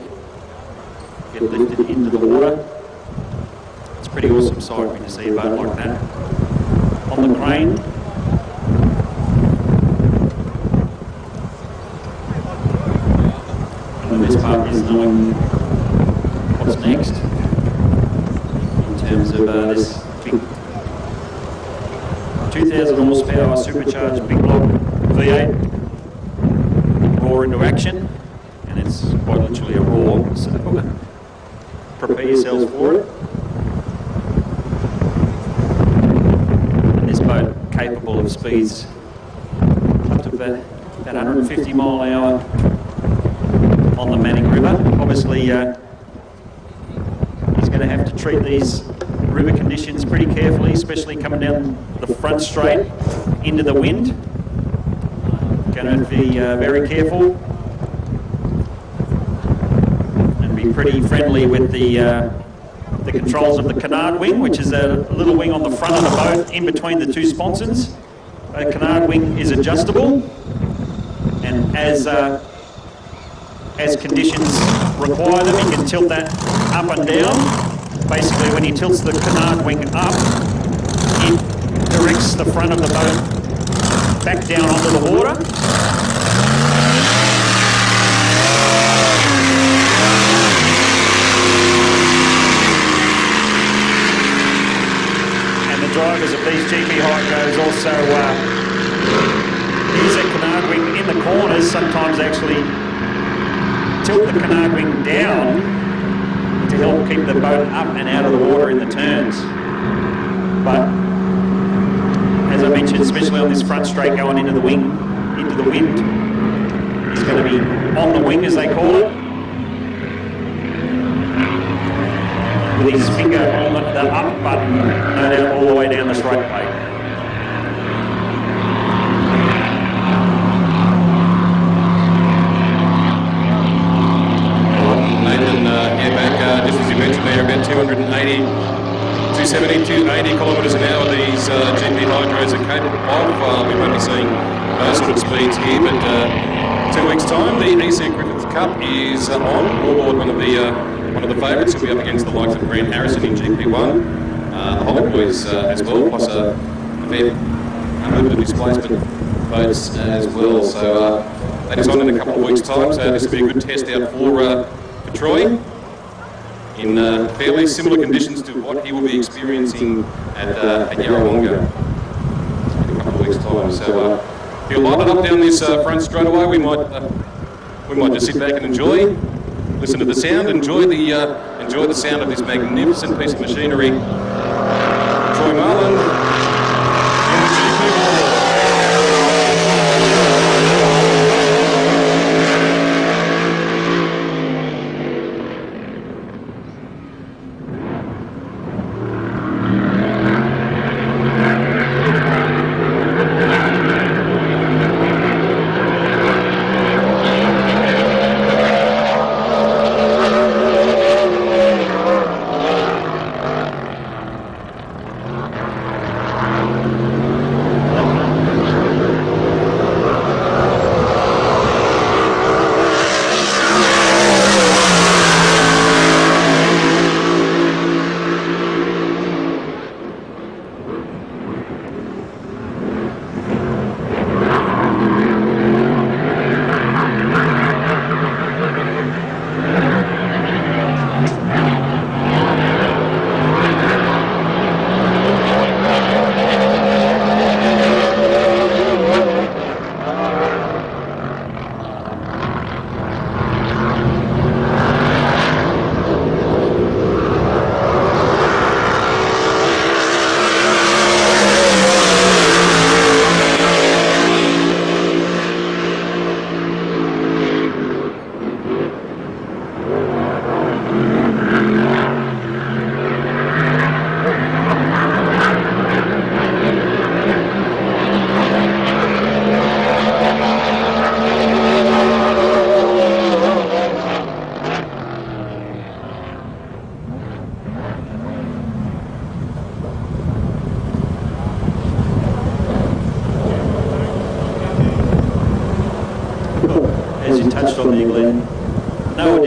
get lifted into the water. It's pretty awesome sight when you see a boat like that on the crane. And the best part is knowing what's next in terms of this big 2,000 horsepower supercharged big block V8 roar into action, and it's quite literally a roar, so prepare yourselves for it. And this boat capable of speeds up to about 150 mile an hour on the Manning River. Obviously he's going to have to treat these river conditions pretty carefully, especially coming down the front straight into the wind. Going to be very careful and be pretty friendly with the controls of the canard wing, which is a little wing on the front of the boat in between the two sponsons. The canard wing is adjustable, and as conditions require them, he can tilt that up and down. Basically, when he tilts the canard wing up, it directs the front of the boat back down onto the water. And the drivers of these GP hydros also use that canard wing in the corners, sometimes actually tilt the canard wing down to help keep the boat up and out of the water in the turns. But as I mentioned, especially on this front straight going into the wind, he's going to be on the wing, as they call it, with his finger on the up button, no doubt all the way down the straight plate. Just as you mentioned there, about 270, 280 kilometres an hour these GP hydros are capable of. We won't be seeing those sort of speeds here, but 2 weeks' time, the EC Griffith Cup is on. Warlord, one of the favourites, will be up against the likes of Grant Harrison in GP1. The Holly Boys as well, plus a fair number of displacement boats as well. So that is on in a couple of weeks' time, so this will be a good test out for Troy, in fairly similar conditions to what he will be experiencing at Yarrawonga in a couple of weeks' time. So if you're lighted up down this front straight away, we might just sit back and enjoy, listen to the sound, enjoy the sound of this magnificent piece of machinery. Troy Marlin.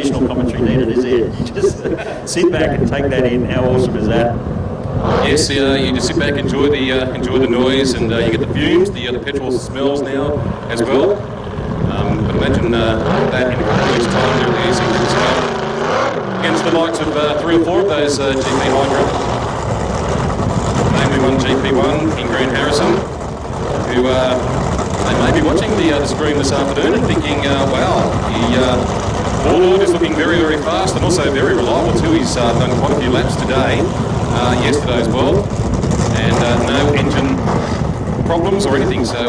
professional commentary needed, is there? You just sit back and take that in. How awesome is that? Yes, you just sit back, enjoy the noise, and you get the fumes, the petrol smells now as well. But imagine that in a couple of weeks' time there at the East as well. Against the likes of 3 or 4 of those GP hydros. Namely one GP1 in Grant Harrison, who they may be watching the stream this afternoon and thinking, wow, the Warlord is looking very, very fast and also very reliable too. He's done quite a few laps today, yesterday as well, and no engine problems or anything. So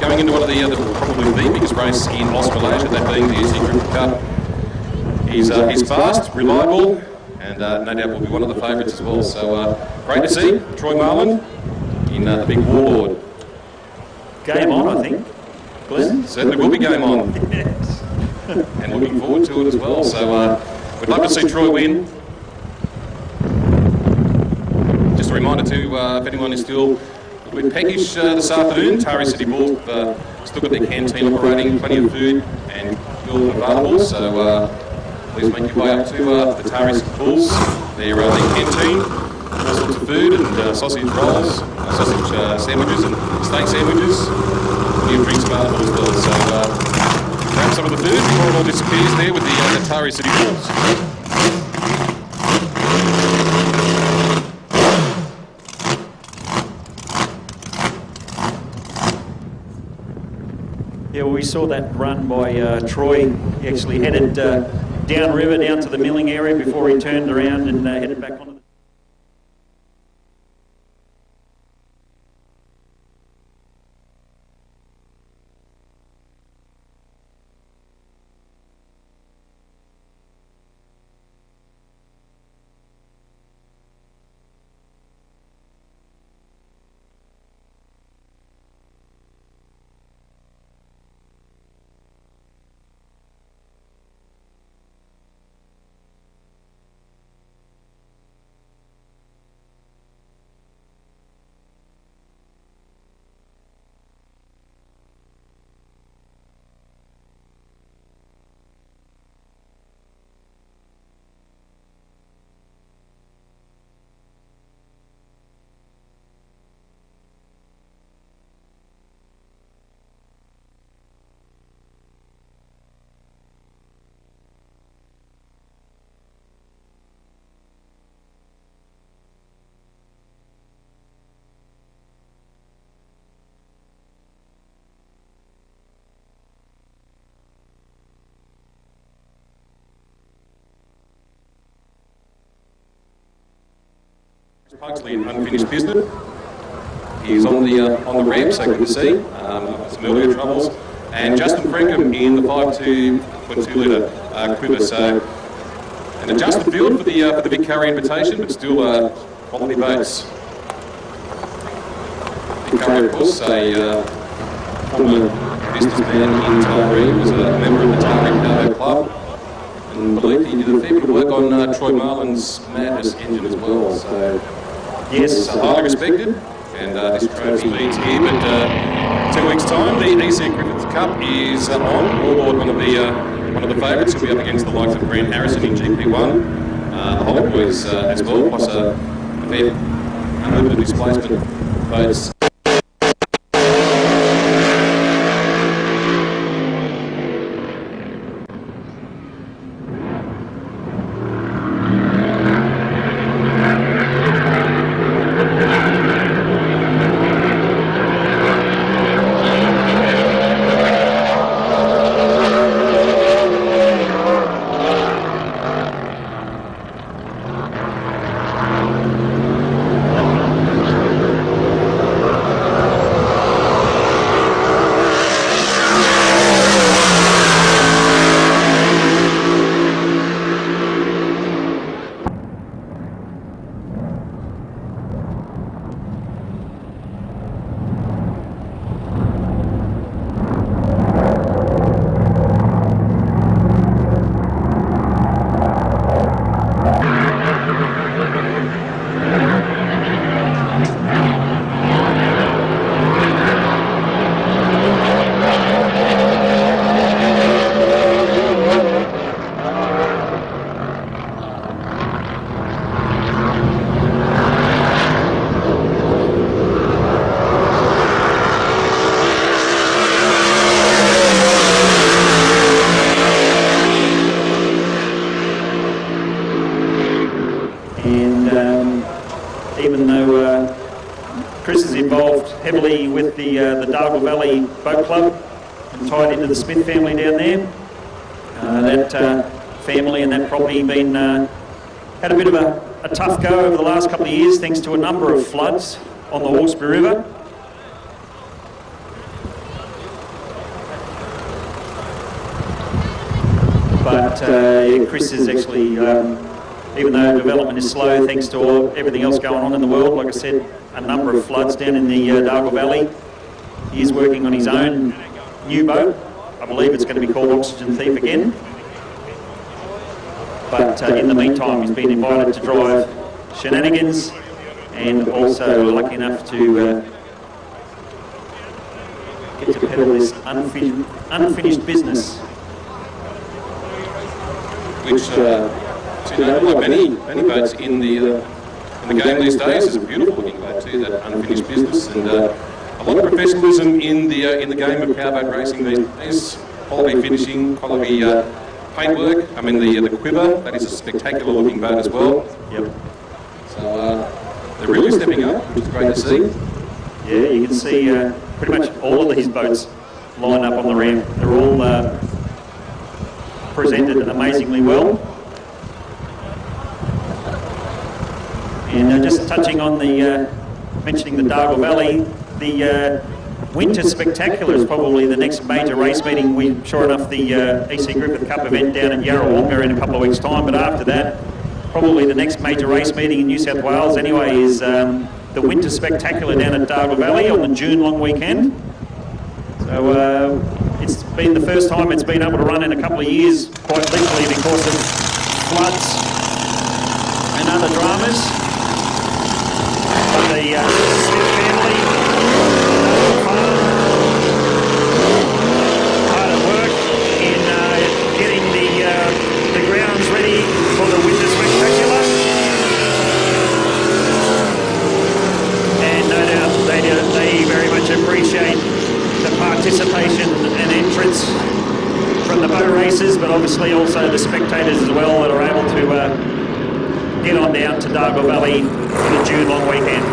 going into one of the probably the biggest race in Australasia, that being the EC Cricket Cup, he's fast, reliable, and no doubt will be one of the favourites as well. So great to see Troy Marlin in the big Warlord. Game on, I think. Glenn? Certainly will be game on. Yes. And looking forward to it as well. So we'd love to see Troy win. Just a reminder too, if anyone is still a little bit peckish this afternoon, Tari City Bulls still got their canteen operating, plenty of food and fuel available. So please make your way up to the Tari City Bulls, their canteen, all sorts of food and sausage rolls, sausage sandwiches and steak sandwiches. Plenty of drinks available as well. So grab some of the food before it all disappears there with the Tari City Bulls. Yeah, well, we saw that run by Troy. He actually headed downriver, down to the milling area before he turned around and headed back onto the... Pugsley in unfinished business. He's on the ramp, so good to see. Some earlier troubles. And Justin Frankham in the 5.2 litre quiver. So an adjusted field for the big Curry Invitation, but still quality boats. Big Curry, of course, a former businessman in Taree, was a member of the Taree Cargo Club. And I believe he did a fair bit of work on Troy Marlin's Madness engine as well. So yes, highly respected, and this trophy leads here. But 2 weeks' time, the EC Cricket Cup is on. Warlord, one of the favourites. He'll be up against the likes of Grant Harrison in GP1, the Hobbit Boys as well, plus a fair number of displacement boats. even though Chris is involved heavily with the Dargle Valley Boat Club and tied into the Smith family down there, that family and that property been had a bit of a tough go over the last couple of years thanks to a number of floods on the Hawkesbury River. But Chris is actually, even though development is slow thanks to everything else going on in the world, like I said, a number of floods down in the Dargle Valley, he is working on his own new boat. I believe it's going to be called Oxygen Thief again. But in the meantime, he's been invited to drive Shenanigans, and also lucky enough to get to pedal this unfinished business. Which, like many boats in the game these days, is a beautiful looking boat too. That unfinished business, and a lot of professionalism in the game of powerboat racing these days. Quality finishing, quality paintwork. I mean the quiver. That is a spectacular looking boat as well. Yep. So they're really stepping up, which is great to see. Yeah, you can see pretty much all of these boats line up on the ramp. They're all presented amazingly well. And just touching on the, mentioning the Dargle Valley, the Winter Spectacular is probably the next major race meeting. Sure enough, the EC Griffith Cup event down at Yarrawonga in a couple of weeks' time, but after that, probably the next major race meeting in New South Wales anyway is the Winter Spectacular down at Dargle Valley on the June long weekend. So it's been the first time it's been able to run in a couple of years, quite literally because of floods and other dramas. But the Smith family hard at work in getting the grounds ready for the Winter Spectacular. And no doubt they very much appreciate the participation and entrance from the boat racers, but obviously also the spectators as well that are able to get on down to Dargle Valley for the June long weekend.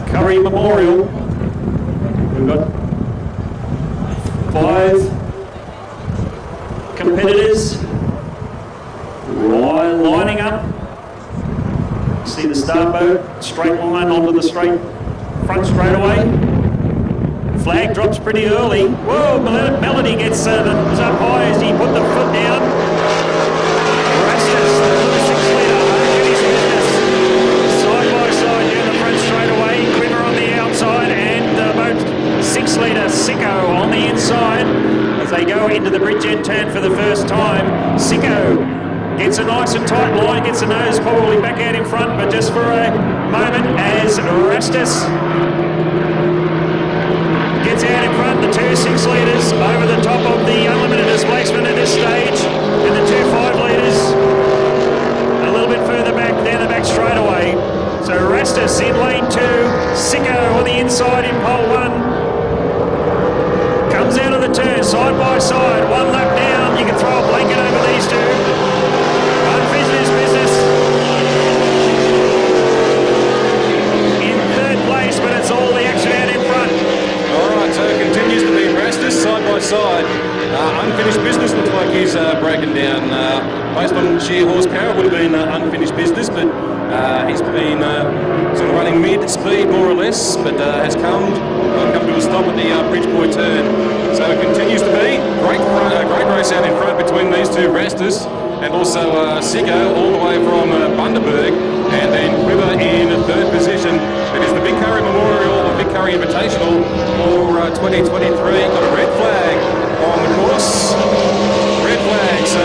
Curry Memorial. We've got 5 competitors lining up. See the start boat, straight line onto the straight front straightaway. Flag drops pretty early. Whoa, Melody gets up high as he put the foot down. go into the bridge end turn for the first time. Sicko gets a nice and tight line, gets the nose probably back out in front, but just for a moment as Rastus gets out in front, the 2 6 litres over the top of the unlimited displacement at this stage, and the 2 5 litres a little bit further back, down the back straight away. So Rastus in lane 2, Sicko on the inside in pole 1. Comes out of the turn, side by side, 1 lap down, you can throw a blanket over these two. Unfinished business. In 3rd place, but it's all the action out in front. Alright, so it continues to be Rastus side by side. Unfinished business looks like he's broken down. Based on sheer horsepower, it would have been unfinished business, but he's been sort of running mid-speed more or less, but has come to a stop at the Bridgeport turn. So it continues to be great race out in front between these two, Rastus and also Sicko, all the way from Bundaberg, and then Quiver in 3rd position. It is the Big Curry Memorial, the Big Curry Invitational for 2023. Got a red flag on the course. Red flag, so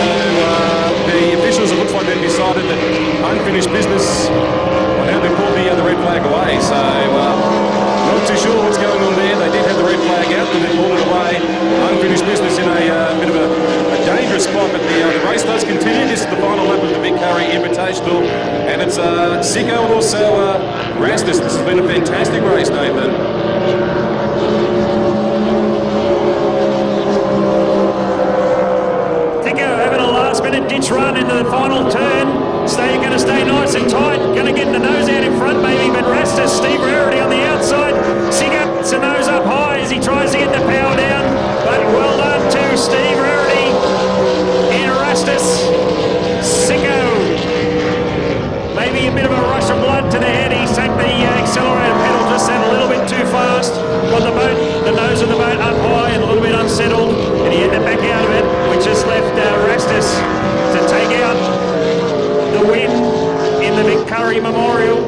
the officials, it looks like they've decided that unfinished business, well, now they've pulled the red flag away, so not too sure what's going on there. They did have the red flag out, but they pulled it away. Unfinished business in a bit of a dangerous spot, but the race does continue. This is the final lap of the Big Curry Invitational, and it's Sicko and also Rastus. This has been a fantastic race, Nathan. Having a last-minute ditch run into the final turn. Going to stay nice and tight. Going to get the nose out in front, maybe, but Rastus, Steve Rarity on the outside. Sicko gets the nose up high as he tries to get the power down. But well done to Steve Rarity and Rastus. Sicko, maybe a bit of a rush of blood to the head. He's taken the accelerator pedal just a little bit too fast. Got the boat, the nose of the boat up high and a little bit unsettled, and he had to back out of it, which just left Rastus to take out the win in the Big Curry Memorial.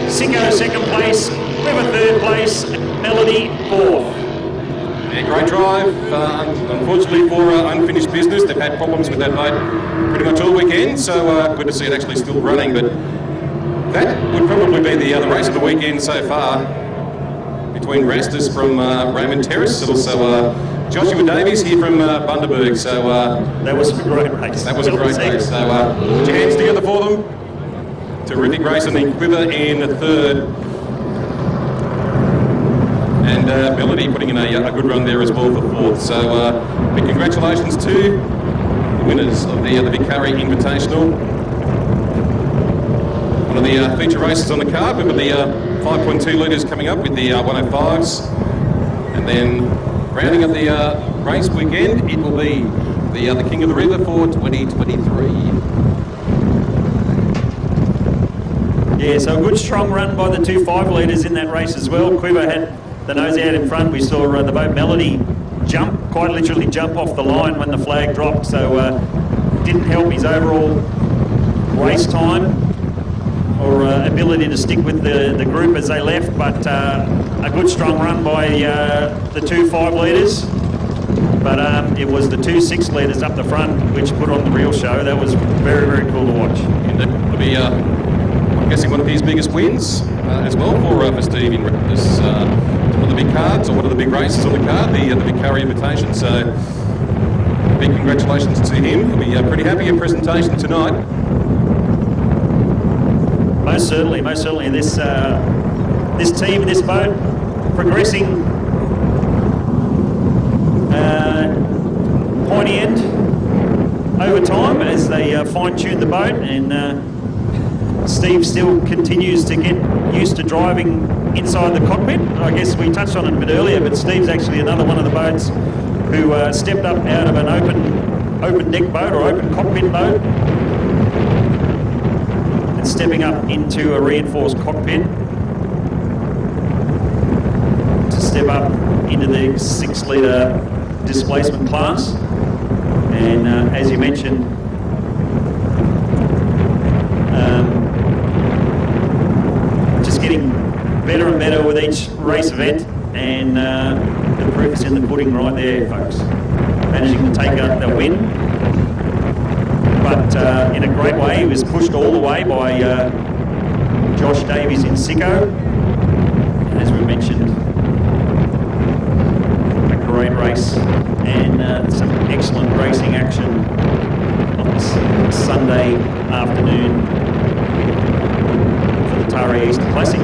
Sicko 2nd place, Quiver 3rd place, Melody 4th. Yeah, great drive. Unfortunately for unfinished business, they've had problems with that boat pretty much all weekend, so good to see it actually still running, but that would probably be the race of the weekend so far, between Rastus from Raymond Terrace and also Joshua Davies here from Bundaberg. So that was a great race. That was a great race. So put your hands together for them. Terrific race, and then Quiver in 3rd. And Melody putting in a good run there as well for 4th. So big congratulations to the winners of the Big Curry Invitational. One of the feature races on the card. We've got the 5.2 litres coming up with the 105s. And then rounding up the race weekend, it will be the King of the River for 2023. Yeah, so a good strong run by the 2 5 litres in that race as well. Quiver had the nose out in front. We saw the boat Melody quite literally jump off the line when the flag dropped, so didn't help his overall race time or ability to stick with the group as they left, but a good strong run by the 2 5 litres. But it was the 2 6 litres up the front which put on the real show. That was very, very cool to watch. And that will be, I'm guessing, one of his biggest wins as well for Steve in this, one of the big cards, or one of the big races on the card, the Big Curry Invitation. So big congratulations to him. He'll be pretty happy in presentation tonight. Most certainly. This team, this boat, progressing pointy end over time as they fine-tune the boat, and Steve still continues to get used to driving inside the cockpit. I guess we touched on it a bit earlier, but Steve's actually another one of the boats who stepped up out of an open deck boat or open cockpit boat and stepping up into a reinforced cockpit to step up into the 6 litre displacement class. And as you mentioned, just getting better and better with each race event, and the proof is in the pudding right there, folks. Managing take out the win. But in a great way, he was pushed all the way by Josh Davies in Sicko. And as we mentioned, a great race and some excellent racing action on this Sunday afternoon for the Curry Easter Classic.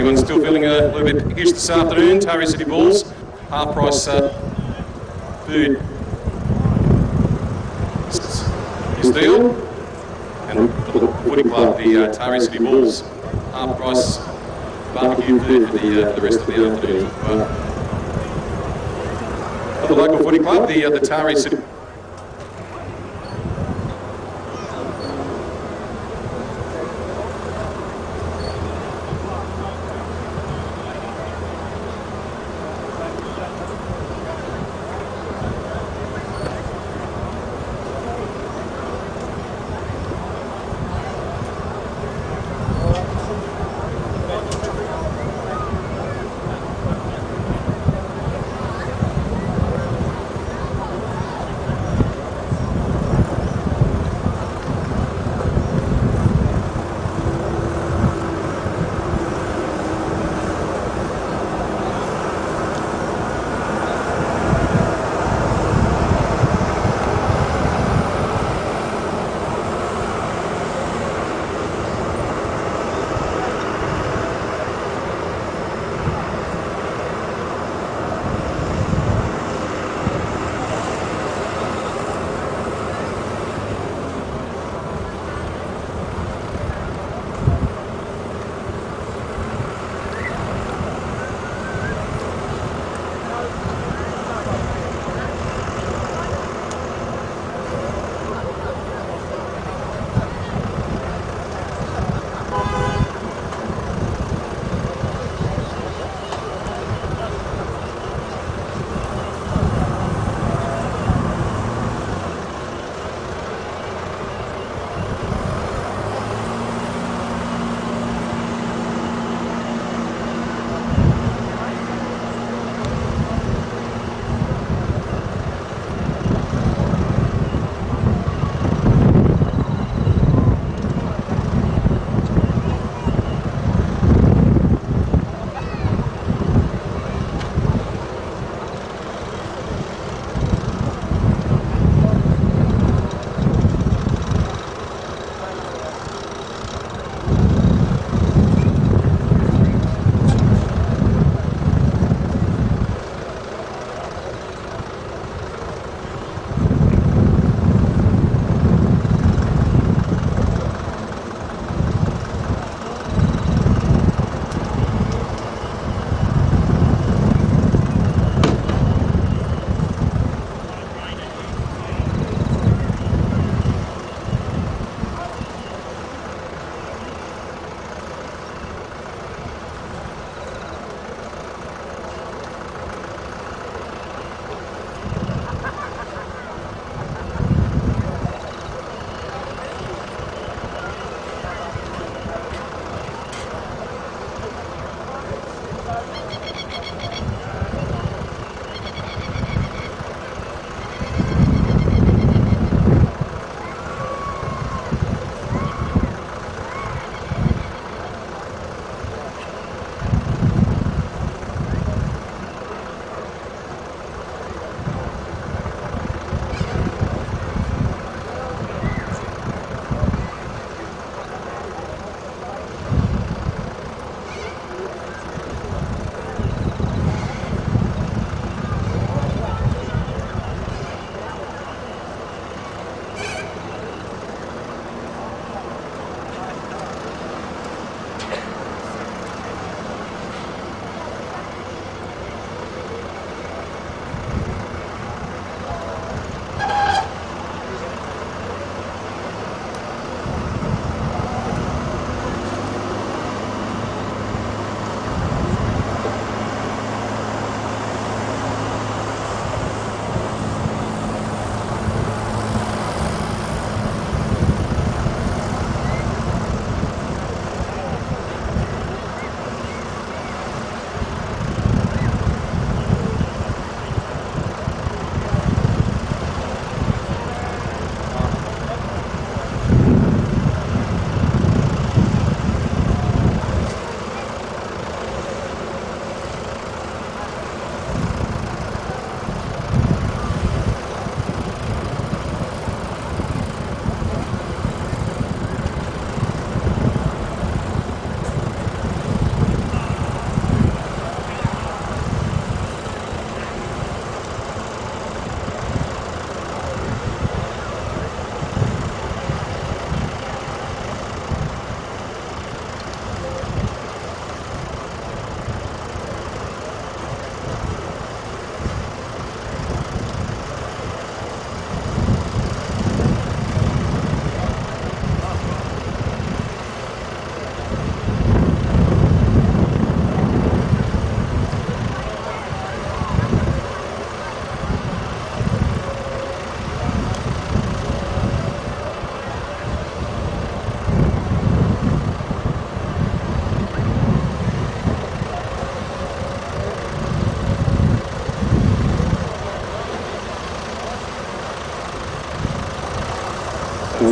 Anyone still feeling a little bit hissed this afternoon? Taree City Bulls, half price food is deal. And for the footy club, the Taree City Bulls, half price barbecue food for the rest of the afternoon. For the local footy club, the Taree City.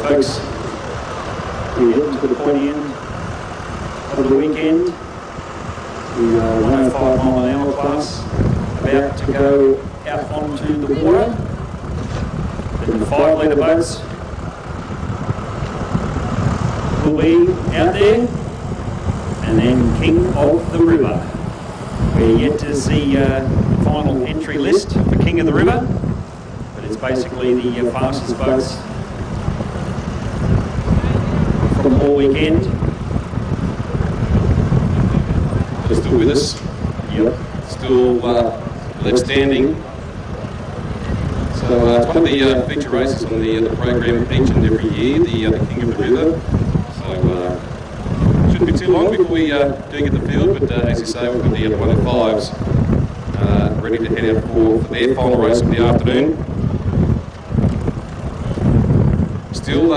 folks heading to the pointy end of the weekend. The 105 mile an hour class about to go out onto the water. Then the 5 litre boats will be out there. And then King of the River. We're yet to see the final entry list for King of the River, but it's basically the fastest boats from all weekend. Still with us. Yep. Still left standing. So it's one of the feature races on the program each and every year, the King of the River. So shouldn't be too long before we do get the field, but as you say, we've got the 105s ready to head out for their final race of the afternoon. Still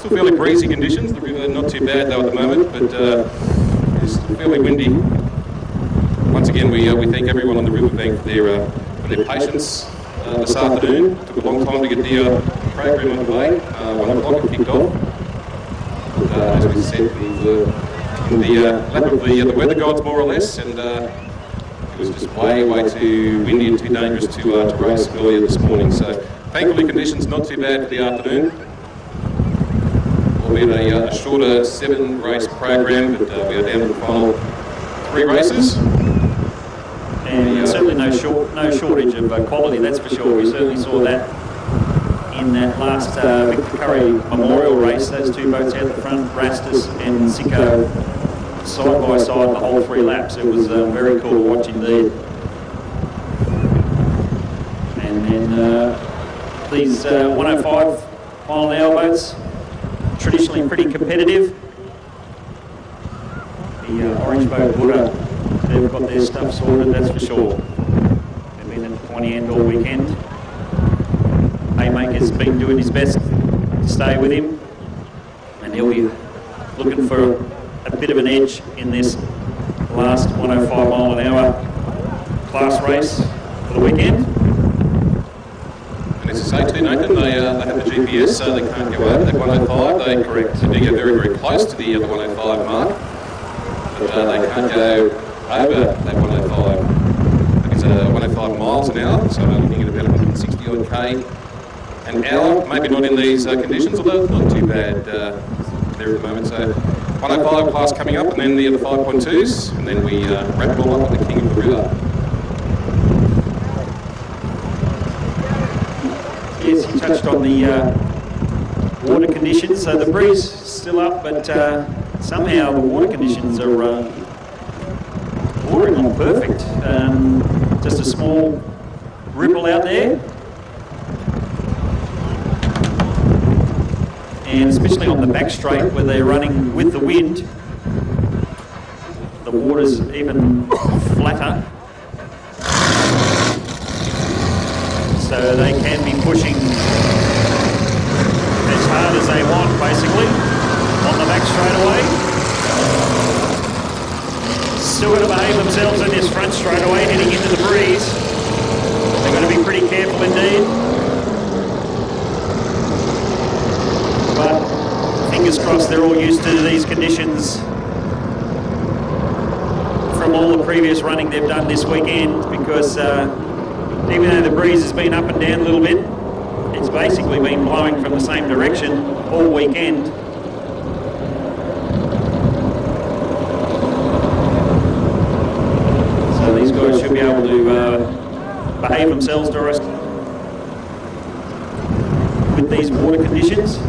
fairly breezy conditions. The river not too bad though at the moment, but it's fairly windy. Once again, we thank everyone on the riverbank for their patience this afternoon. It took a long time to get the program underway. 1 o'clock it kicked off. As we said, the lap of the weather gods more or less, and it was just way too windy and too dangerous to race earlier this morning. So thankfully conditions not too bad for the afternoon. Albeit a shorter 7 race program, but we are down to the final 3 races. And certainly no shortage of quality, that's for sure. We certainly saw that in that last Victor Curry Memorial race. Those 2 boats out the front, Rastus and Sicko, side by side the whole 3 laps. It was very cool to watch indeed. And then these 105 mile an hour boats, traditionally pretty competitive. The Orange Boat Buddha, they've got their stuff sorted, that's for sure. They've been at the pointy end all weekend. Haymaker's been doing his best to stay with him, and he'll be looking for a bit of an edge in this last 105 mile an hour class race for the weekend. And as you say too, Nathan, they have the GPS, so they can't go over that 105. They do get very close to the 105 mark, but they can't go over that 105. I think it's 105 miles an hour, so we're looking at about 160 odd K an hour. Maybe not in these conditions, although it's not too bad there at the moment. So 105 class coming up, and then the other 5.2s, and then we wrap it all up with the King of the River. Yes, you touched on the water conditions. So the breeze is still up, but somehow the water conditions are bordering on perfect. Just a small ripple out there. And especially on the back straight where they're running with the wind, the water's even flatter. So they can be pushing as hard as they want, basically, on the back straightaway. Still got to behave themselves in this front straightaway, heading into the breeze. They've got to be pretty careful indeed. But fingers crossed they're all used to these conditions from all the previous running they've done this weekend, because even though the breeze has been up and down a little bit, it's basically been blowing from the same direction all weekend. So these guys should be able to behave themselves, Doris, with these water conditions.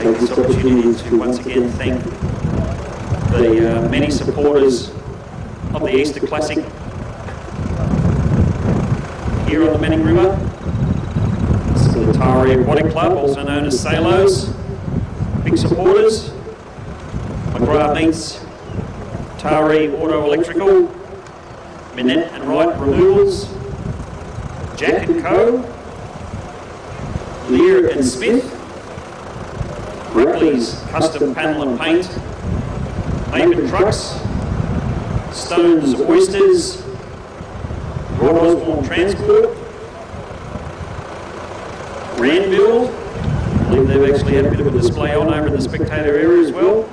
Take this opportunity to once again thank the many supporters of the Easter Classic here on the Manning River. This is the Tari Aquatic Club, also known as Salos. Big supporters. McGrath Meats, Tari Auto Electrical, Minette and Wright Removals, Jack & Co, Lear & Smith, Ruckley's Custom Panel and Paint, Maven Trucks, Stone's Oysters, Rod Osborne Transport, Randville, I believe they've actually had a bit of a display on over in the spectator area as well,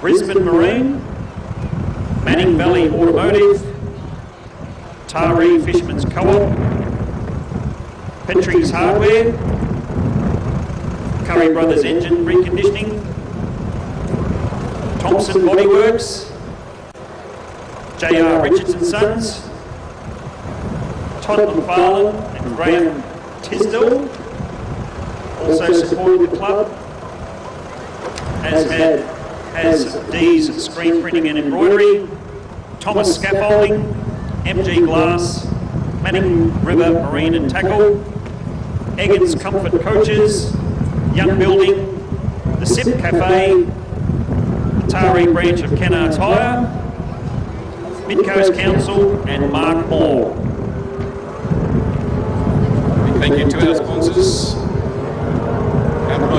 Brisbane Marine, Manning Valley Automotive, Taree Fisherman's Co-op, Petrie's Hardware, Curry Brothers Engine Reconditioning, Thompson Bodyworks, J.R. Richardson Sons, Todd McFarlane and Graham Tisdall also supported the club, as D's Screen Printing and Embroidery, Thomas Scaffolding, MG Glass, Manning River Marine and Tackle, Eggins Comfort Coaches, Young Building, the SIP Cafe, the Taree branch of Kennards Hire, Mid-Coast Council and Mark Moore. Thank you to our sponsors.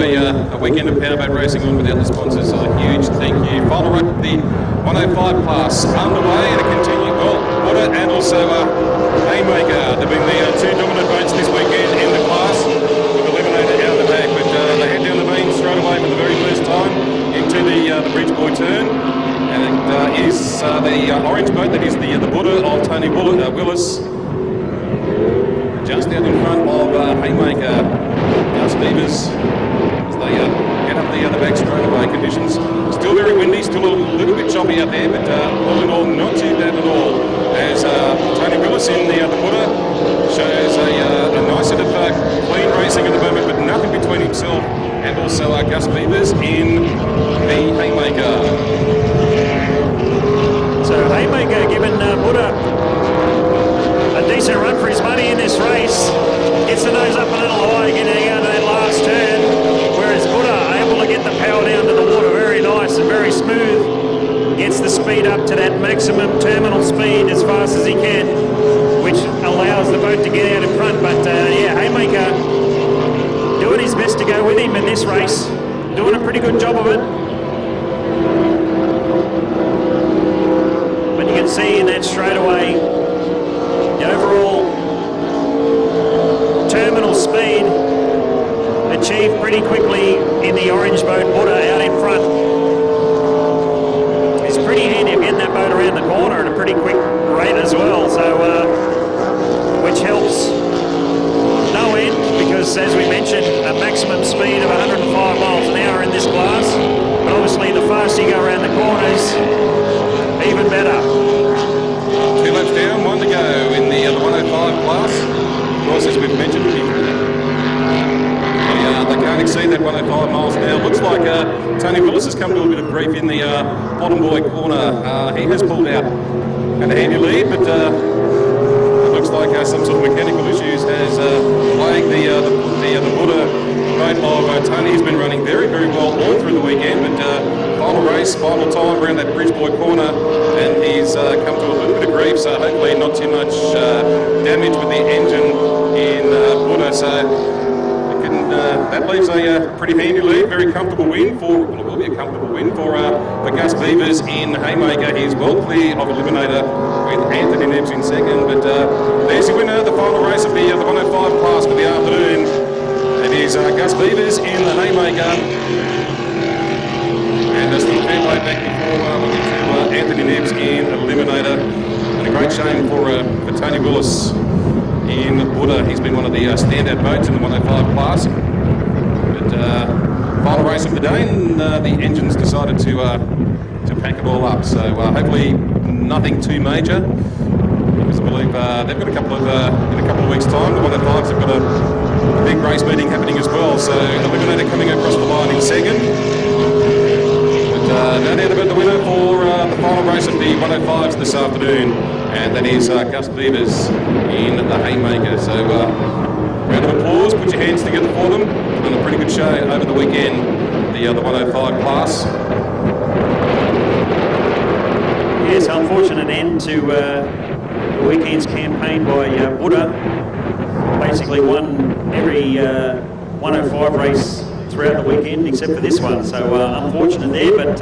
A weekend of powerboat racing on without the sponsors, a huge thank you. Final run of the 105 class underway and a continued water and also Haymaker. They've been the two dominant boats this weekend in the class with Eliminator out the back, but they head down the main straight away for the very first time into the Bridgeboy turn, and is the orange boat that is the Buddha of Tony Willis, just out in front of Haymaker, Gus Beavers, as they get up the back straight away. Conditions still very windy, still a little bit choppy out there, but all in all not too bad at all, as Tony Willis in the Buddha shows a nice set of clean racing at the moment, but nothing between himself and also Gus Beavers in the Haymaker. So Haymaker giving Buddha a decent run for his money in this race. Gets the nose up a little high, getting out of that last turn, whereas Buddha able to get the power down to the water very nice and very smooth. Gets the speed up to that maximum terminal speed as fast as he can, which allows the boat to get out in front. But yeah, Haymaker doing his best to go with him in this race, doing a pretty good job of it. But you can see in that straightaway, the overall terminal speed achieved pretty quickly in the orange boat Buddha out in front. It's pretty handy of getting that boat around the corner at a pretty quick rate as well, so which helps no end, because as we mentioned, a maximum speed of 105 miles an hour in this class, but obviously the faster you go around the corners, even better. 2 laps down, 1 to go in the 105 class. Of course, as we've mentioned, they can't exceed that 105 miles an hour. Looks like Tony Willis has come to a bit of grief in the bottom boy corner. He has pulled out at a handy lead, but it looks like some sort of mechanical issues has plagued the Buddha boat of Tony. He's been running very, very well all through the weekend, but final race, final time around that Bridgeboy corner, and he's come to a little bit of grief, so hopefully not too much damage with the engine in Buddha. So that leaves a pretty handy lead, very comfortable win for, well, it will be a comfortable win for Gus Beavers in Haymaker. He's well clear of Eliminator with Anthony Nebbs in second, but there's the winner, the final race of the 105 class for the afternoon. It is Gus Beavers in the Haymaker. And still a fair way back before we get to Anthony Nebbs in Eliminator. And a great shame for Tony Willis in Buddha. He's been one of the standout boats in the 105 class. But final race of the day, and the engines decided to pack it all up. So hopefully nothing too major, because I believe they've got a couple of in a couple of weeks' time. The 105s have got a big race meeting happening as well. So Eliminator coming across the line in second. No doubt about the winner for the final race of the 105s this afternoon, and that is Gus Beavers in the Haymaker. So round of applause, put your hands together for them. They've done a pretty good show over the weekend, the 105 class. Yes, unfortunate end to the weekend's campaign by Buddha. Basically won every 105 race throughout the weekend except for this one. So unfortunate there, but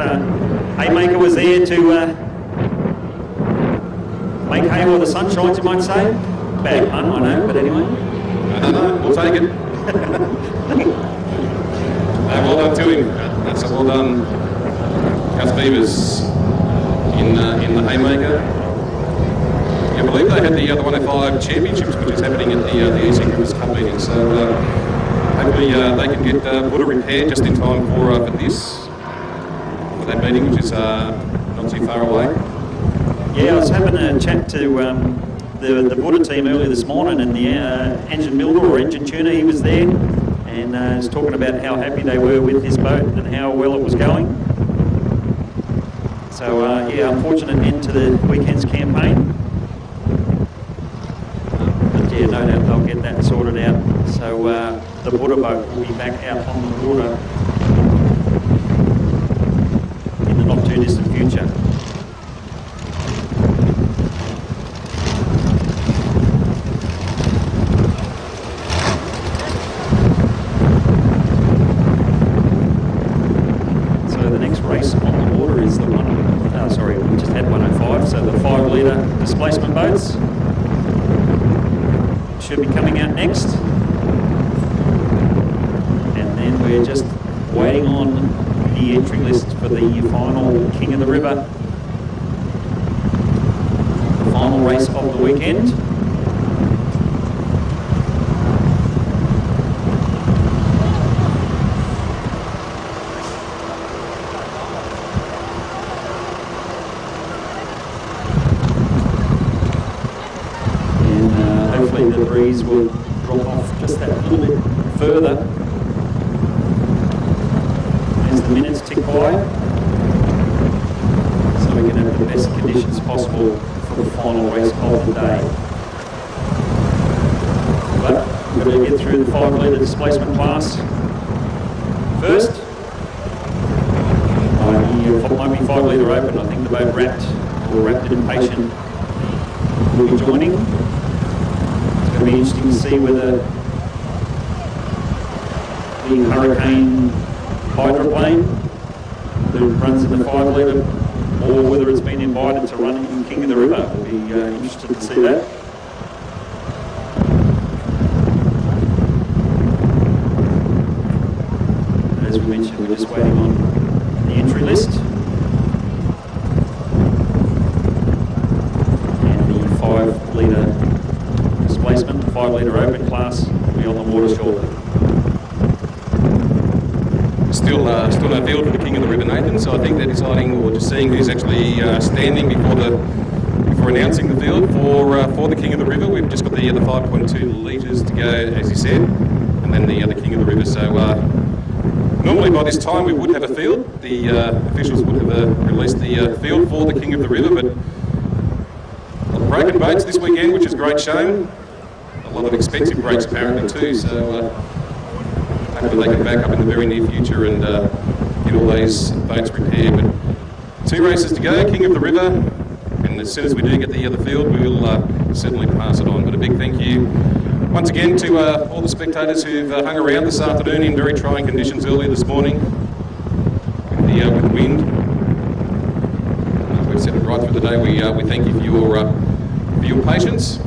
Haymaker was there to make hay while the sun shines, you might say. Bad pun, I know, but anyway. No, we'll take it. Well done to him. That's a well done. Gus Beavers in the Haymaker. I believe they had the 105 championships, which is happening at the East England Cup meeting. So hopefully they can get Buddha repaired just in time for that meeting, which is not too far away. Yeah, I was having a chat to the Buddha team earlier this morning, and the engine builder or engine tuner, he was there, and was talking about how happy they were with his boat and how well it was going. So yeah, unfortunate end to the weekend's campaign. But yeah, no doubt they'll get that sorted out. So the Buddha boat will be back out on the water in the not too distant future. Displacement boats should be coming out next, and then we're just waiting on the entry list for the final King of the River, the final race of the weekend. The breeze will drop off just that little bit further as the minutes tick by, so we can have the best conditions possible for the final race of the day. But we're going to get through the 5 litre displacement class first. It might be 5 litre open. I think the boat Wrapped Impatient will be joining. It'll be interesting to see whether the Hurricane hydroplane that runs in the 5 litre, or whether it's been invited to run in King of the River. We'll be interested to see that. As we mentioned, we're just waiting on the entry list. And the 5 litre displacement, 5 litre open class will be on the water shortly. Still no field for the King of the River, Nathan, so I think they're deciding, or just seeing who's actually standing before announcing the field for the King of the River. We've just got the 5.2 litres to go, as you said, and then the King of the River. So normally by this time we would have a field. The officials would have released the field for the King of the River, but broken boats this weekend, which is a great shame. A lot of expensive breaks apparently too, so hopefully they can back up in the very near future and get all those boats repaired. But 2 races to go, King of the River, and as soon as we do get the field, we will certainly pass it on. But a big thank you once again to all the spectators who've hung around this afternoon in very trying conditions earlier this morning with the wind. We've said it right through the day. We thank you for your patience.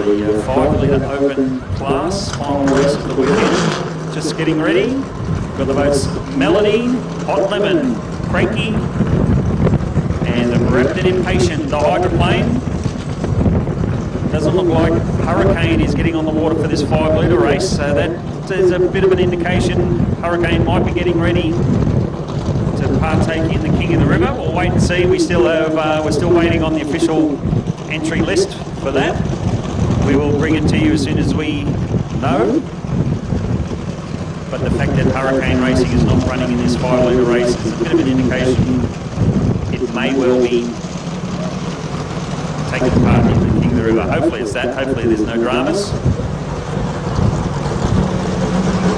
The 5 litre open class, final race of the weekend. Just getting ready. Got the boats Melody, Hot Lemon, Cranky, and Wrapped and Impatient, the hydroplane. Doesn't look like Hurricane is getting on the water for this 5 litre race, so that is a bit of an indication Hurricane might be getting ready to partake in the King of the River. We'll wait and see. We still have, we're still waiting on the official entry list for that. We will bring it to you as soon as we know. But the fact that Hurricane Racing is not running in this 5 litre race is a bit of an indication it may well be taking part in the King of the River. Hopefully it's that. Hopefully there's no dramas.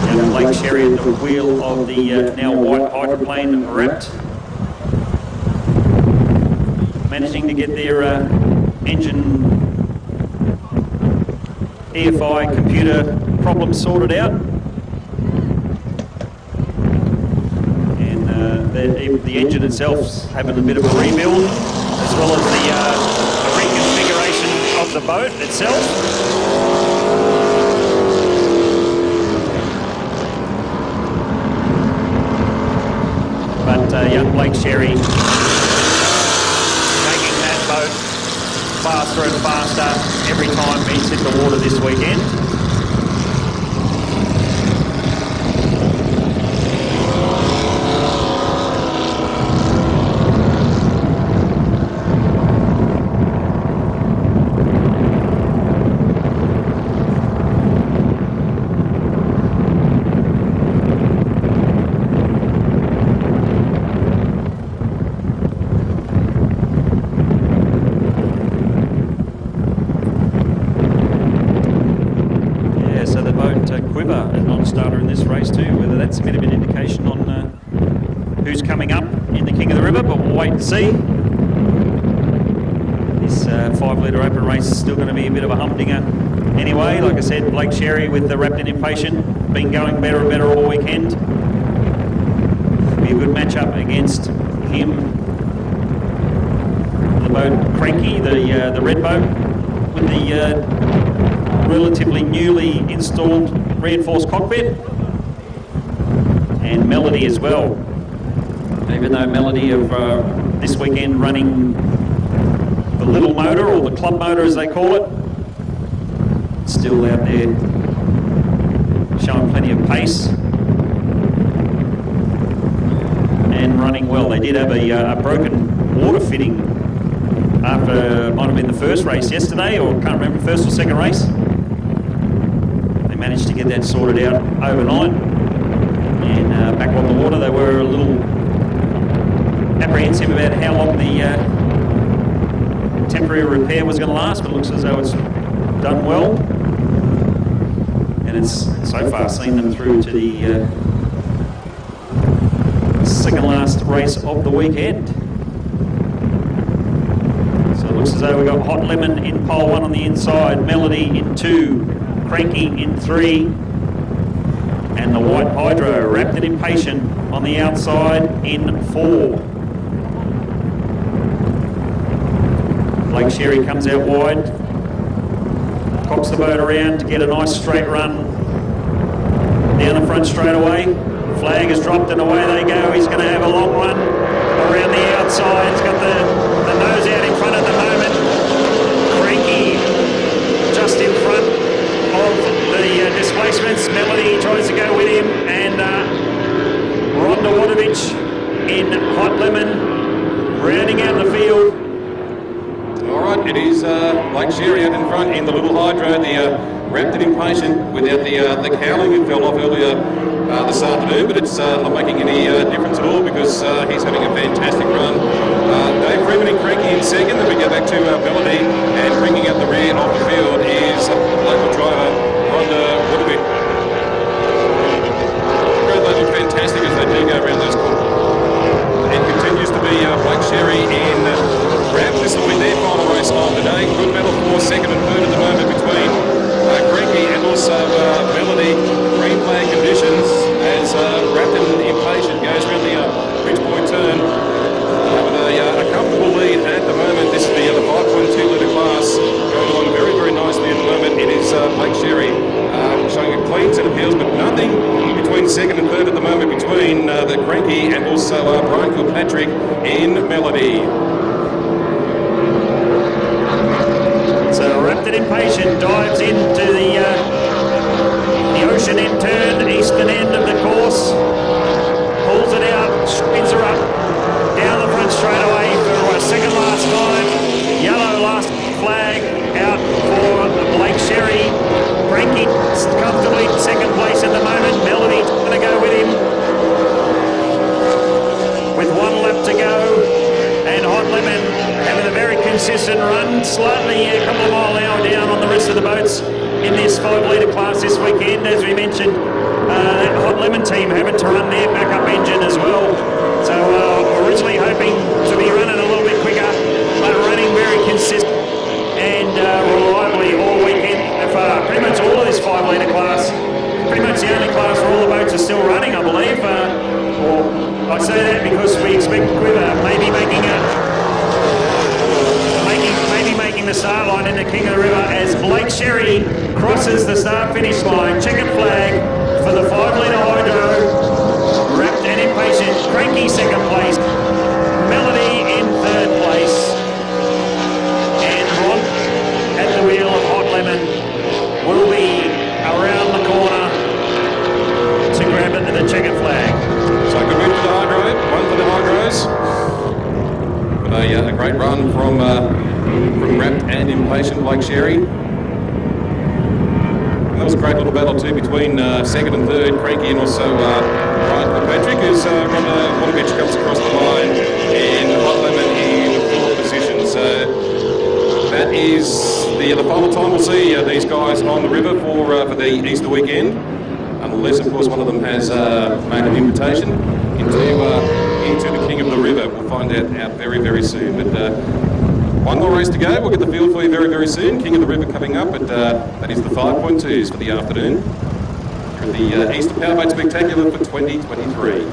Young Blake Sherry at the wheel of the now white hydroplane Wrapped. Managing to get their engine EFI computer problem sorted out. And the engine itself's having a bit of a rebuild, as well as the reconfiguration of the boat itself. But young Blake Sherry making that boat faster and faster every time he's hit the water this weekend. Quiver, a non-starter in this race too, whether that's a bit of an indication on who's coming up in the King of the River, but we'll wait and see. This 5 litre open race is still going to be a bit of a humdinger anyway. Like I said, Blake Sherry with the Wrapped and Impatient, been going better and better all weekend. Be a good matchup against him. The boat Cranky, the red boat, with the relatively newly installed reinforced cockpit, and Melody as well. Even though Melody of this weekend running the little motor, or the club motor as they call it, still out there showing plenty of pace and running well. They did have a broken water fitting after, might have been the first race yesterday, or can't remember, first or second race. Managed to get that sorted out overnight and back on the water. They were a little apprehensive about how long the temporary repair was going to last, but it looks as though it's done well, and it's so far seen them through to the second last race of the weekend. So it looks as though we've got Hot Lemon in pole 1 on the inside, Melody in 2, Cranky in 3, and the White Hydro Wrapped and Impatient on the outside in 4. Blake Sherry comes out wide, cocks the boat around to get a nice straight run down the front straight away. Flag is dropped and away they go. He's going to have a long run around the outside. He's got the nose out in front at the moment. Cranky just in front of the displacements. Melody tries to go with him, and Rhonda Wadovich in Hot Lemon rounding out the field. All right, it is Blake Sherry out in front in the little hydro, the Wrapped and Impatient without the cowling. It fell off earlier this afternoon, but it's not making any difference at all because he's having a fantastic run. Dave Freeman and Cranky in second, then we go back to Melody, and bringing up the rear of the field is local driver Rhonda Woodby. They look fantastic as they do go around those corners. And continues to be Blake Sherry in Wrapped. This will be their final race of the day. Good battle for second and third at the moment between Cranky and also Melody. Green flag conditions as Wrapped and Impatient goes around the Bridgepoint turn with a comfortable lead at the moment. This is the 5.2 litre class going along very, very nicely at the moment. second place at the moment. Melody's going to go with him. With 1 lap to go, and Hot Lemon having a very consistent run, slightly a couple of mile an hour down on the rest of the boats in this 5 litre class this weekend. As we mentioned, that Hot Lemon team having to run their backup engine as well. So originally hoping to be running a little bit quicker, but running very consistent and reliably all weekend. Pretty much all of this 5 litre class, pretty much the only class where all the boats are still running, I believe. I say that because we expect Quiver maybe making the start line in the King of the River as Blake Sherry crosses the start-finish line. Checkered flag for the 5 litre hydro. Wrapped and Impatient, Cranky second place. Melody in third place. And Ron at the wheel of Hot Lemon will be around the corner to grab it to the checkered flag. So good win for the Hydro, one for the Hydros. With a great run from Wrapped and Impatient, Blake Sherry. And that was a great little battle too between second and third, Cranky, and also Ryan Patrick, as Rhonda Wolovich comes across the line, and Hot Lemon in fourth position. So that is the final time we'll see these guys on the river for the Easter weekend. Unless, of course, one of them has made an invitation into the King of the River. We'll find out very, very soon. But one more race to go. We'll get the field for you very, very soon. King of the River coming up, but that is the 5.2s for the afternoon. For the Easter Powerboat Spectacular for 2023.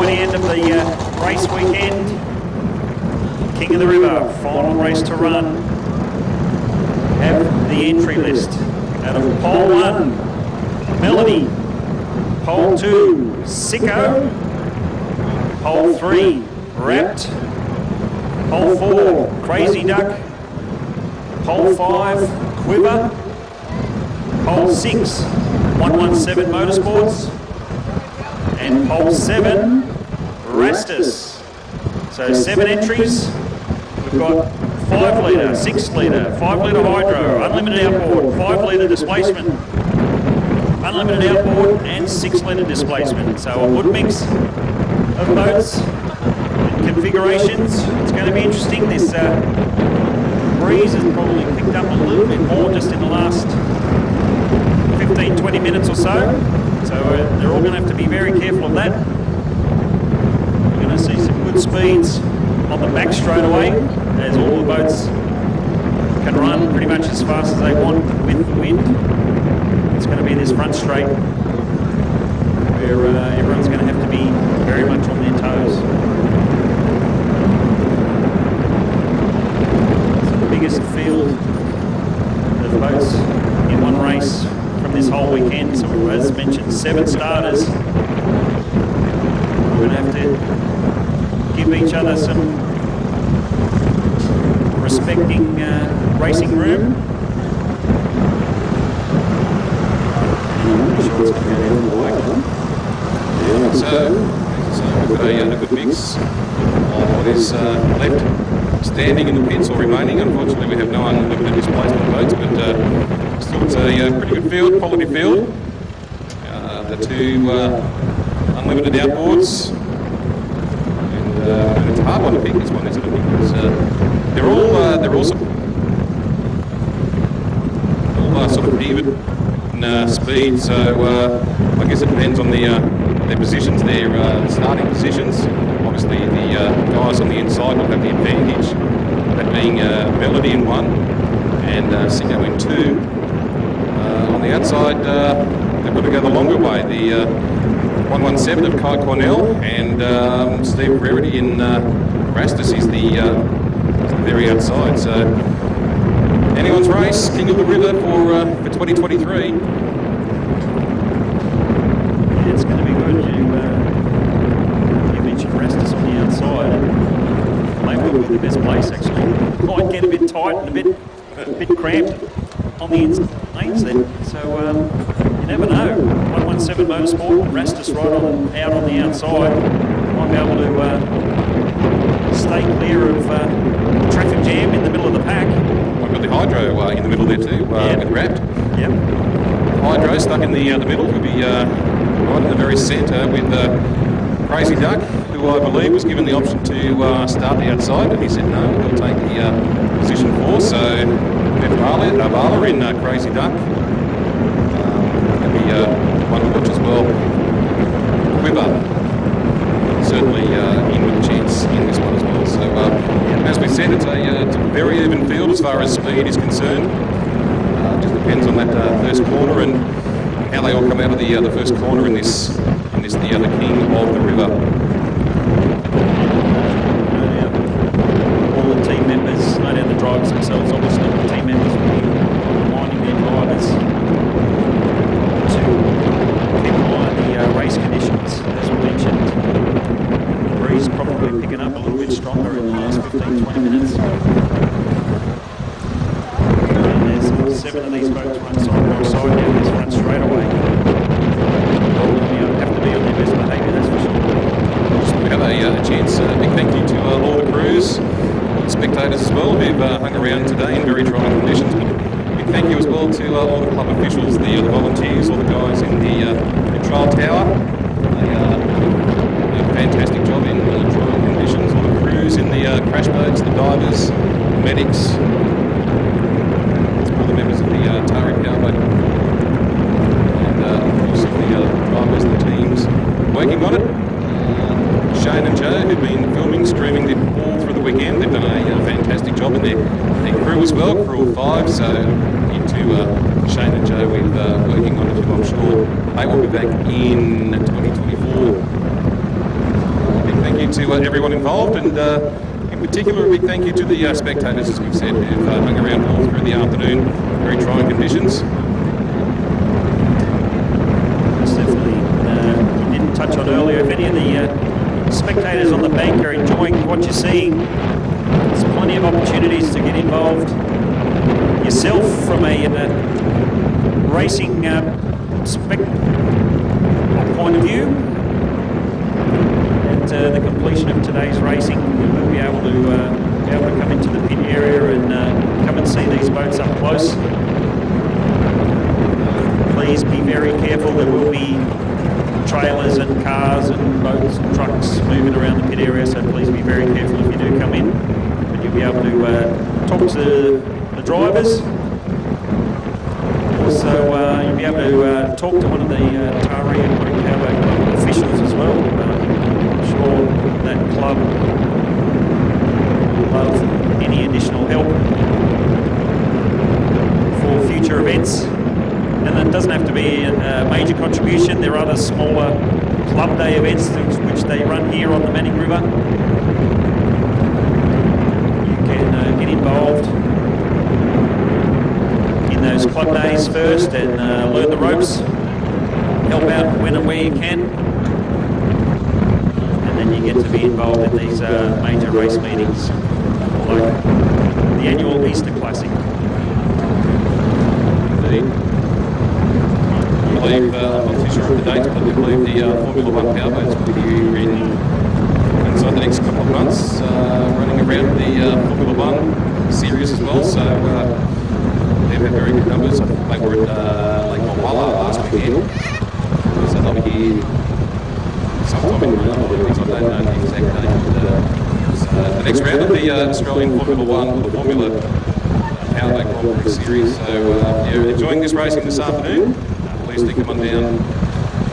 End of the race weekend. King of the River, final race to run. Have the entry list. Out of pole 1, Melody. Pole 2, Sicko. Pole 3, Wrapped. Pole 4, Crazy Duck. Pole 5, Quiver. Pole 6, 117 Motorsports. And pole 7, Rastus. So 7 entries. We've got 5 litre, 6 litre, 5 litre hydro, unlimited outboard, 5 litre displacement, unlimited outboard, and 6 litre displacement. So a good mix of boats and configurations. It's going to be interesting. This breeze has probably picked up a little bit more just in the last 15-20 minutes or so. So they're all going to have to be very careful of that. We're going to see some good speeds on the back straight away, as all the boats can run pretty much as fast as they want with the wind. It's going to be this front straight where everyone's going to have to be very much on their toes. It's the biggest field of boats in one race from this whole weekend. So as mentioned, 7 starters. We're going to have to give each other some respecting racing room. So we've got a good mix of what is left standing in the pits or remaining. Unfortunately, we have no unlimited displacement boats, but still it's a pretty good field, quality field. The 2 unlimited outboards. And it's a hard one to pick, this one, isn't it? Because they're all sort of even speed. So I guess it depends on their positions, their starting positions. Obviously, the guys on the inside will have the advantage, that being Melody in 1 and Sicko in 2. On the outside, they've got to go the longer way. The 117 of Kai Cornell and Steve Rarity in Rastus is the very outside. So anyone's race, King of the River for 2023. It's going to be good. You mentioned Rastus on the outside. They will be the best place actually. Might get a bit tight and a bit a bit cramped on the inside lanes then. So you never know. 117 Motorsport, Rastus right out on the outside. Might be able to stay clear of traffic jam in the middle of the pack. We've got the Hydro in the middle there too, with Wrapped. Yep. Hydro stuck in the middle, will be right in the very centre with Crazy Duck, who I believe was given the option to start the outside, and he said no, he'll take the position 4. So Vala in Crazy Duck. It'll be one to watch as well. Quiver certainly in with a chance in this one as well. So as we said, it's a very even field as far as speed is concerned. Just depends on that first corner and how they all come out of the first corner in this the king of the river. All the team members, no doubt the drivers themselves, obviously the team members will be reminding their drivers to keep an eye on the race conditions. As we mentioned, the breeze probably picking up a little bit stronger in the last 15-20 minutes. And there's 7 of these boats run side by side now, this front straight away. Have to be on their best behaviour, that's for sure. We have a chance, a big thank you to all the crews, spectators as well, who've hung around today in very trying conditions. But big thank you as well to all the club officials, the volunteers, all the guys in the control tower. They do a fantastic job in trying conditions. All the crews in the crash boats, the divers, the medics, all the members of the Tari powerboat. The drivers, the teams working on it. Shane and Joe, who've been filming, streaming it all through the weekend. They've done a fantastic job in their crew as well, crew of 5. So into Shane and Joe with working on it, who I'm sure they will be back in 2024. Big thank you to everyone involved, and in particular a big thank you to the spectators, as we've said, who've hung around all through the afternoon, very trying conditions. Touch on earlier, if any of the spectators on the bank are enjoying what you're seeing, there's plenty of opportunities to get involved yourself from a racing point of view. At the completion of today's racing, we'll be able to come into the pit area and come and see these boats up close. Please be very careful. There will be trailers and cars and boats and trucks moving around the pit area, so please be very careful if you do come in. But you'll be able to talk to the drivers. Also, you'll be able to talk to one of the Tari and Powerboat Club officials as well. I'm sure that club will love any additional help for future events. And that doesn't have to be a major contribution. There are other smaller club day events which they run here on the Manning River. You can get involved in those club days first and learn the ropes, help out when and where you can, and then you get to be involved in these major race meetings like the annual Easter Classic. Indeed. I believe, I'm not too sure of the dates, but I believe the Formula 1 powerboats will be here inside the next couple of months, running around the Formula 1 series as well. So they've had very good numbers. I think they were at Lake Moala last weekend. So they'll be here sometime in the month. I don't know the exact date. The next round of the Australian Formula 1, or the Formula Powerboat Grand Prix series. So you're enjoying this racing this afternoon. Please do come on down,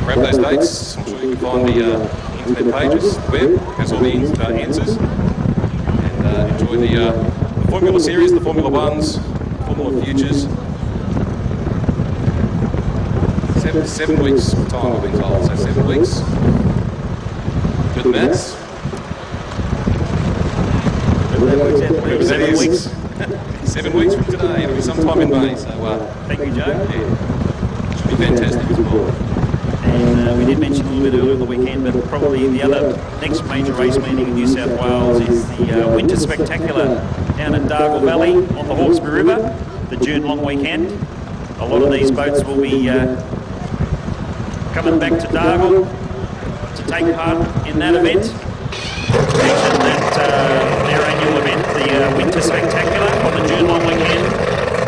grab those dates. I'm sure you can find the internet pages, the web, has all the answers. And enjoy the Formula Series, the Formula Ones, Formula Futures. 7 weeks time, I've been told, so 7 weeks. Good maths. Whatever that is. 7 weeks from today, it'll be sometime in May. So thank you, Joe. Yeah. Fantastic as well. And we did mention a little bit earlier in the weekend, but probably the other next major race meeting in New South Wales is the Winter Spectacular down at Dargle Valley on the Hawkesbury River, the June long weekend. A lot of these boats will be coming back to Dargle to take part in that event. Mention that their annual event, the Winter Spectacular on the June long weekend,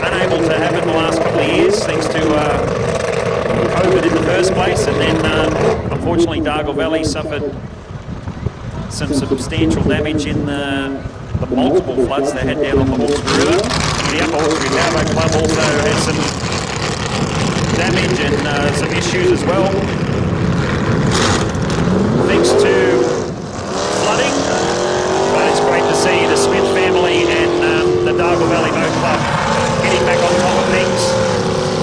unable to happen the last couple of years thanks to COVID in the first place, and then unfortunately Dargle Valley suffered some substantial damage in the multiple floods they had down on the Hawkesbury River. The Upper Hawkesbury Powerboat Club also had some damage and some issues as well, thanks to flooding. But it's great to see the Smith family and the Dargle Valley Boat Club getting back on top of things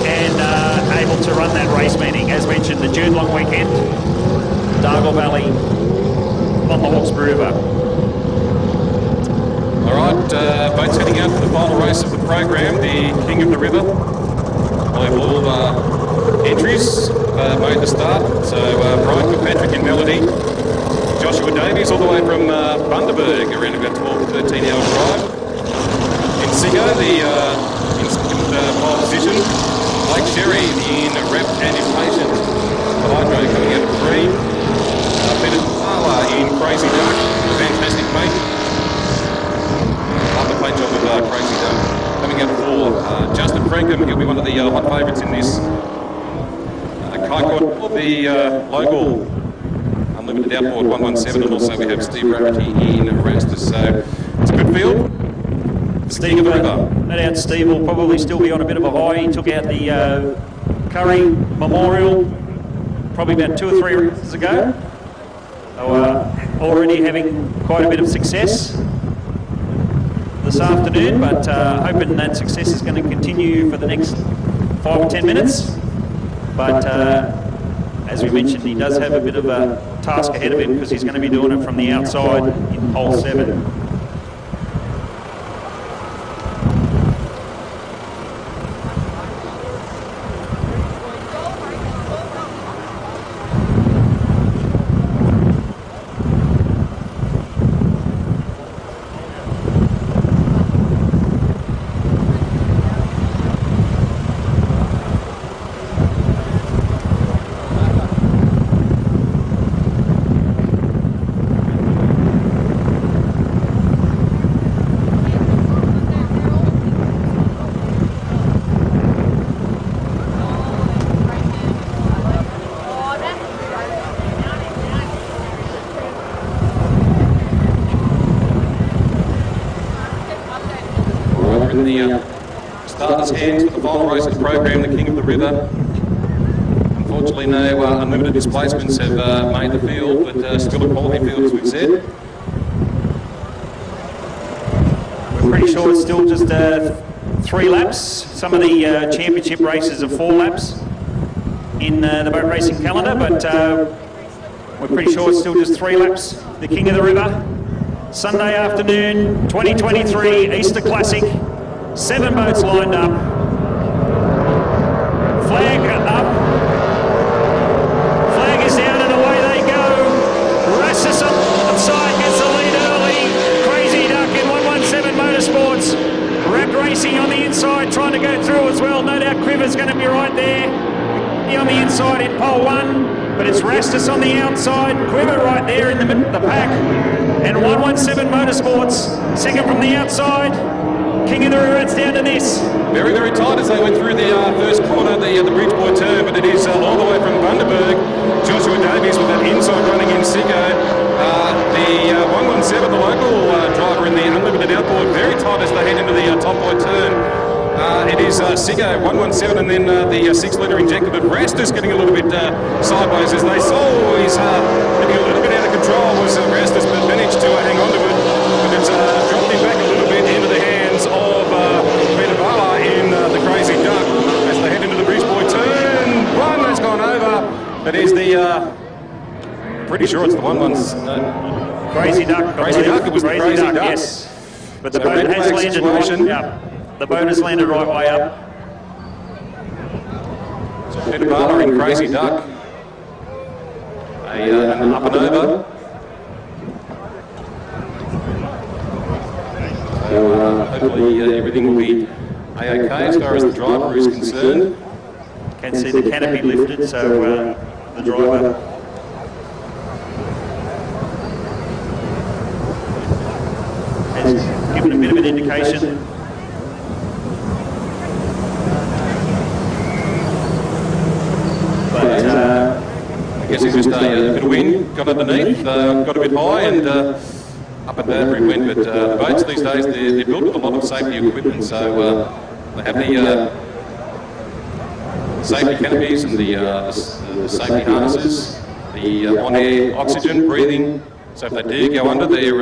and able to run that race meeting. As mentioned, the June long weekend, Dargle Valley on the Hawkesbury River. All right, boats heading out for the final race of the program, the King of the River. We'll have all entries made to start. So Brian Kirkpatrick and Melody, Joshua Davies all the way from Bundaberg, around about 12 to 13 hour drive. In Sigo, in second pole position. Blake Sherry in Rapt and Impatient. The Hydro coming out of 3. Peter Fowler in Crazy Duck, fantastic mate. Love the paint job with Crazy Duck. Coming out of 4. Justin Frankham, he'll be one of the hot favourites in this. Kaikot, the local unlimited outboard 117, and also we have Steve Rarity in Rastus. So it's a good field. Steve, no doubt Steve will probably still be on a bit of a high. He took out the Curry Memorial probably about 2 or 3 races ago. So already having quite a bit of success this afternoon, but hoping that success is going to continue for the next 5 or 10 minutes. But as we mentioned, he does have a bit of a task ahead of him because he's going to be doing it from the outside in hole 7. The starter's hands for the final race of the program, the King of the River. Unfortunately, no unlimited displacements have made the field, but still a quality field, as we've said. We're pretty sure it's still just 3 laps. Some of the championship races are 4 laps in the boat racing calendar, but we're pretty sure it's still just 3 laps. The King of the River, Sunday afternoon, 2023 Easter Classic. 7 boats lined up. Flag up. Flag is down and away they go. Rastus outside gets the lead early. Crazy Duck in 117 Motorsports. Rapt Racing on the inside trying to go through as well. No doubt Quiver's going to be right there. He on the inside in pole 1. But it's Rastus on the outside. Quiver right there in the pack. And 117 Motorsports second from the outside. King of the River, it's down to this. Very, very tight as they went through the first corner, the Bridgeport turn, but it is all the way from Bundaberg. Joshua Davies with that inside running in Sigo. The 117, the local driver in the unlimited outboard, very tight as they head into the top right turn. It is Sigo 117 and then the 6-litre injector, but Rastus getting a little bit sideways as they saw he's maybe a little bit out of control was Rastus, but managed to hang on to it. But it's dropped him back a little bit into the hands of Peter Bala in the Crazy Duck as they head into the Bridgeport turn. One that's gone over. That is the pretty sure it's the Crazy Duck. Crazy Duck. It was the Crazy Duck. Yes, but the boat has landed right up. The boat has landed right way up. So Peter Bala in Crazy Duck. An up and over. So hopefully everything will be A-OK as far as the driver is concerned. Can see the canopy lifted, so the driver has given a bit of an indication. But I guess it's just a bit of wind, got underneath, got a bit high and up and down for wind, but the boats these days, they're built with a lot of safety equipment, so they have the safety canopies and the safety harnesses, the on-air oxygen, breathing, so if they do go under, they've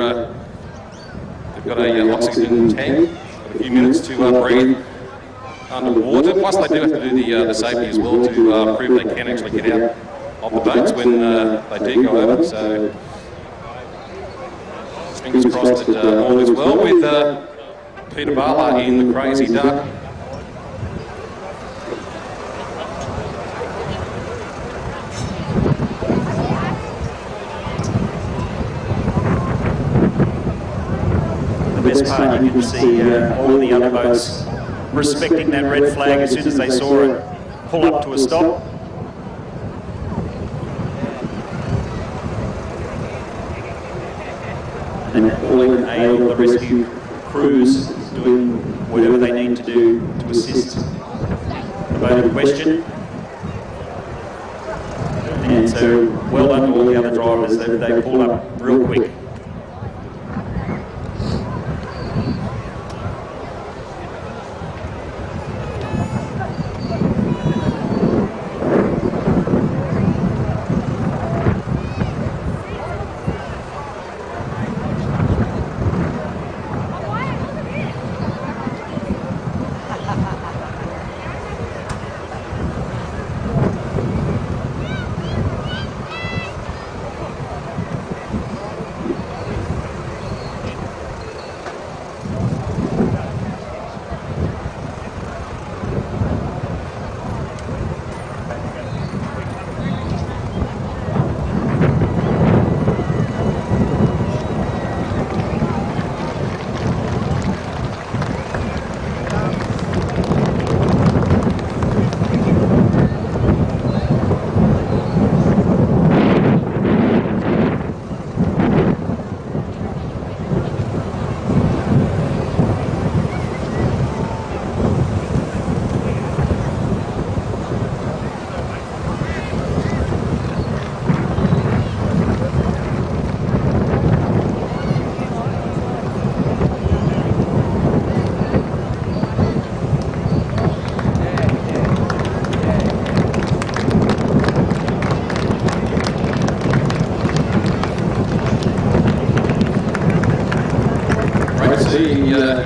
got a oxygen tank, a few minutes to breathe underwater, plus they do have to do the safety as well to prove they can actually get out of the boats when they do go over, so fingers crossed that all is well with Peter Barlow in the Crazy Duck. The best part, you can see all of the other boats respecting that red flag as soon as they saw it pull up to a stop. And all the rescue crews doing whatever they need to do to assist the boat in question. And so, well done to all the other drivers, they pulled up real quick.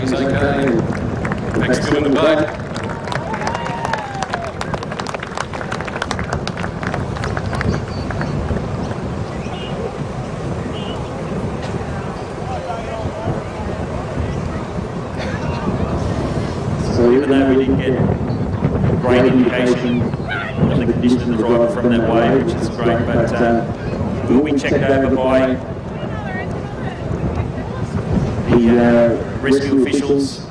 He's okay. Thanks to in the boat. So even though we didn't get a great indication of the condition of the driver from that wave, which is great, but we'll be checked over by the rescue officials,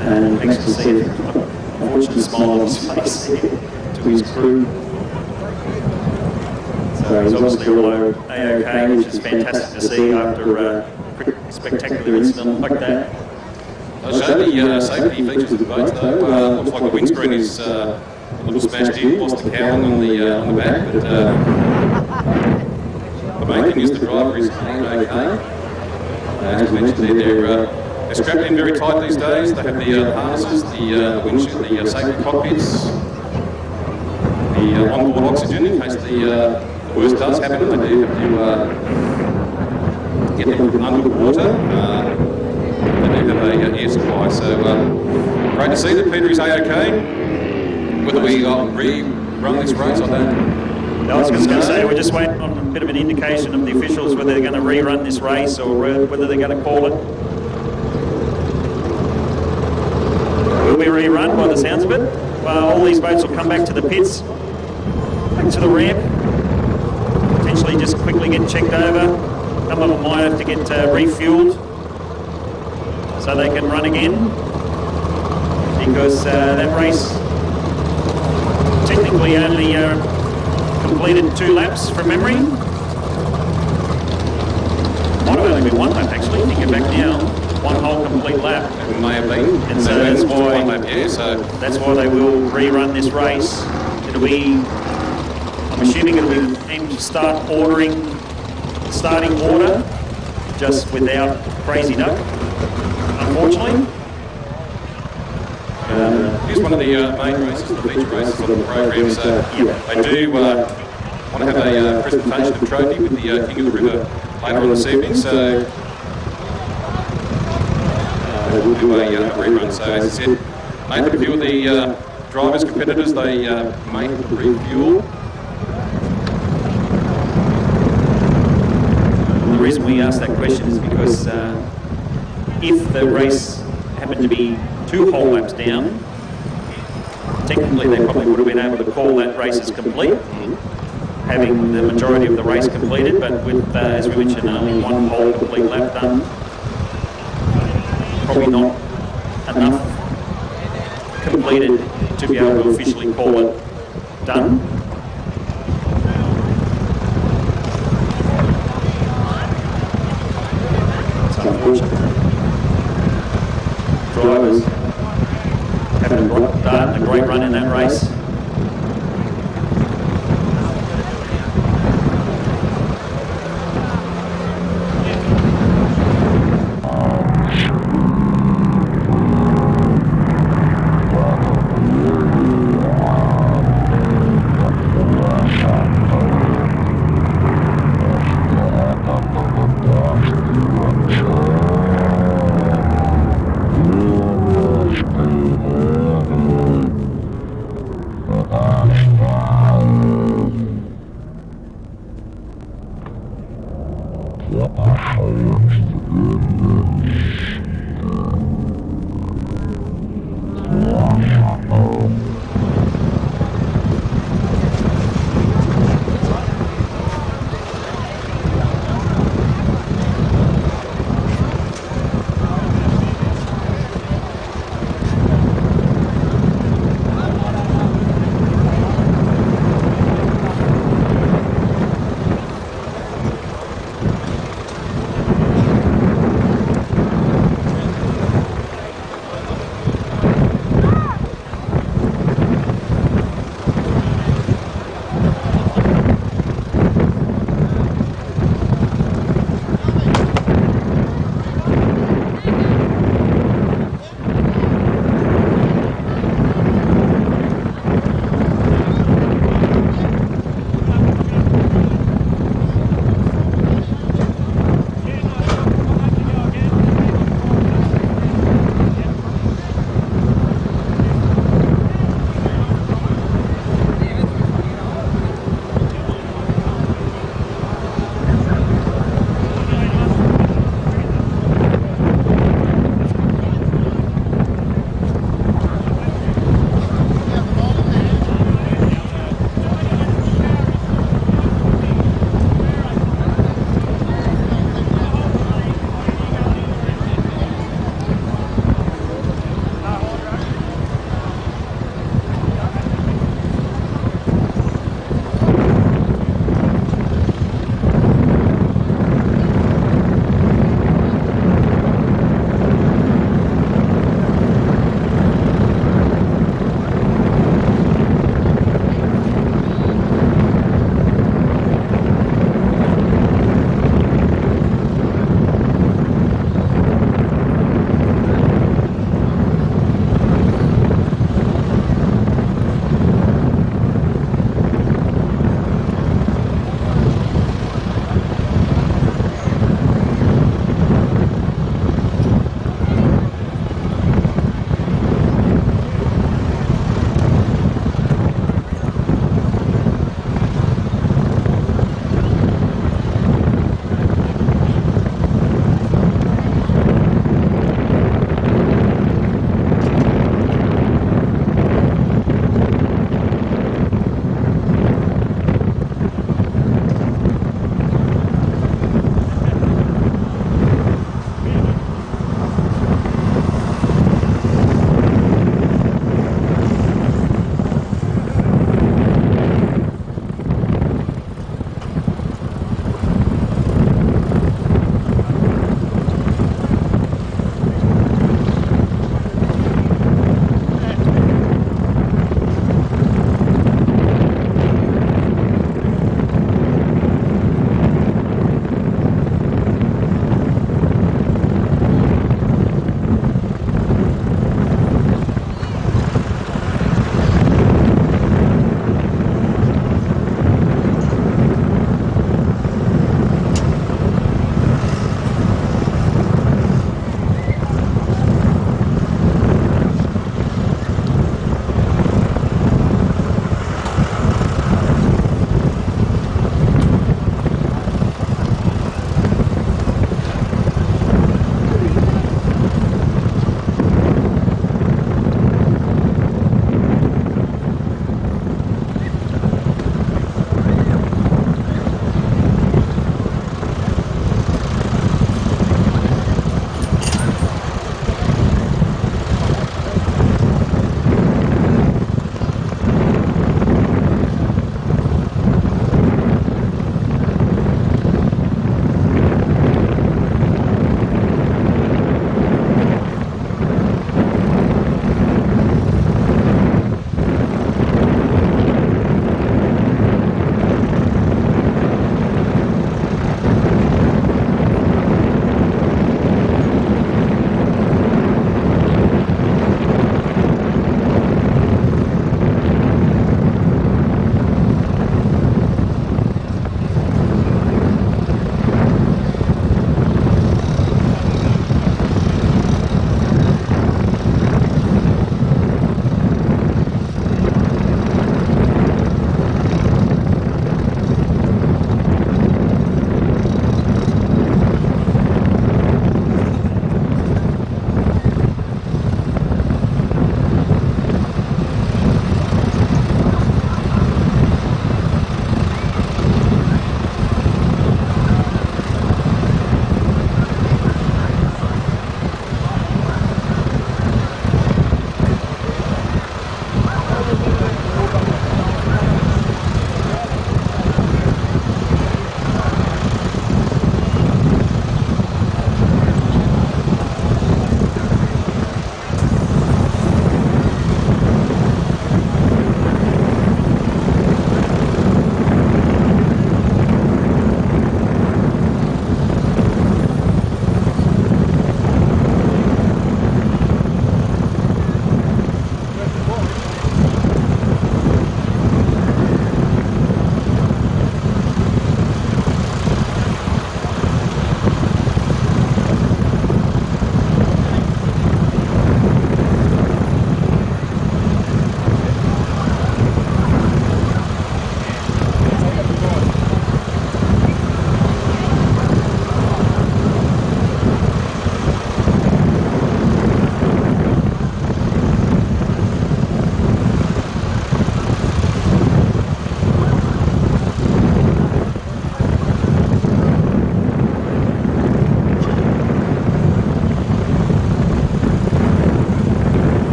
and thanks to see the unfortunate smile on his face to his crew. So he's obviously all A-OK, which is fantastic to see after a spectacular incident like that. I'll show the safety features of the boat though. Looks like the windscreen is a little smashed in, lost the cowling on the back, but the main thing is the driver is A-OK. As we mentioned they're strapped in very tight these days. They have the harnesses, the windshield, the safety cockpits, the onboard oxygen in case the worst does happen. They do have to get them under the water. They do have a air supply. So great to see that Peter is A-OK. Whether we rerun this race, I don't. I was just going to say, we're just waiting on a bit of an indication of the officials whether they're going to rerun this race or whether they're going to call it. Will be rerun by the sounds of it. Well, all these boats will come back to the pits, back to the ramp, potentially just quickly get checked over. Some of them might have to get refueled so they can run again, because that race technically only completed 2 laps from memory. Might have only been 1 lap actually, thinking back now. 1 whole complete lap. It may have been. And so that's why, one lap, yeah, so that's why they will rerun this race. It'll be, I'm assuming it'll be aimed to start ordering starting order, just without Crazy Duck, unfortunately. here's one of the main races, the beach races on the program, so they do want to have a presentation of trophy with the King of the River later on this evening, so we'll do a rerun. So as I said, made the review of the drivers, competitors, they may have to refuel. The reason we ask that question is because if the race happened to be 2 whole laps down, technically they probably would have been able to call that race as complete, having the majority of the race completed, but with, as we mentioned, only 1 whole complete lap done, probably not enough completed to be able to officially call it done. It's unfortunate. Drivers having a great run in that race.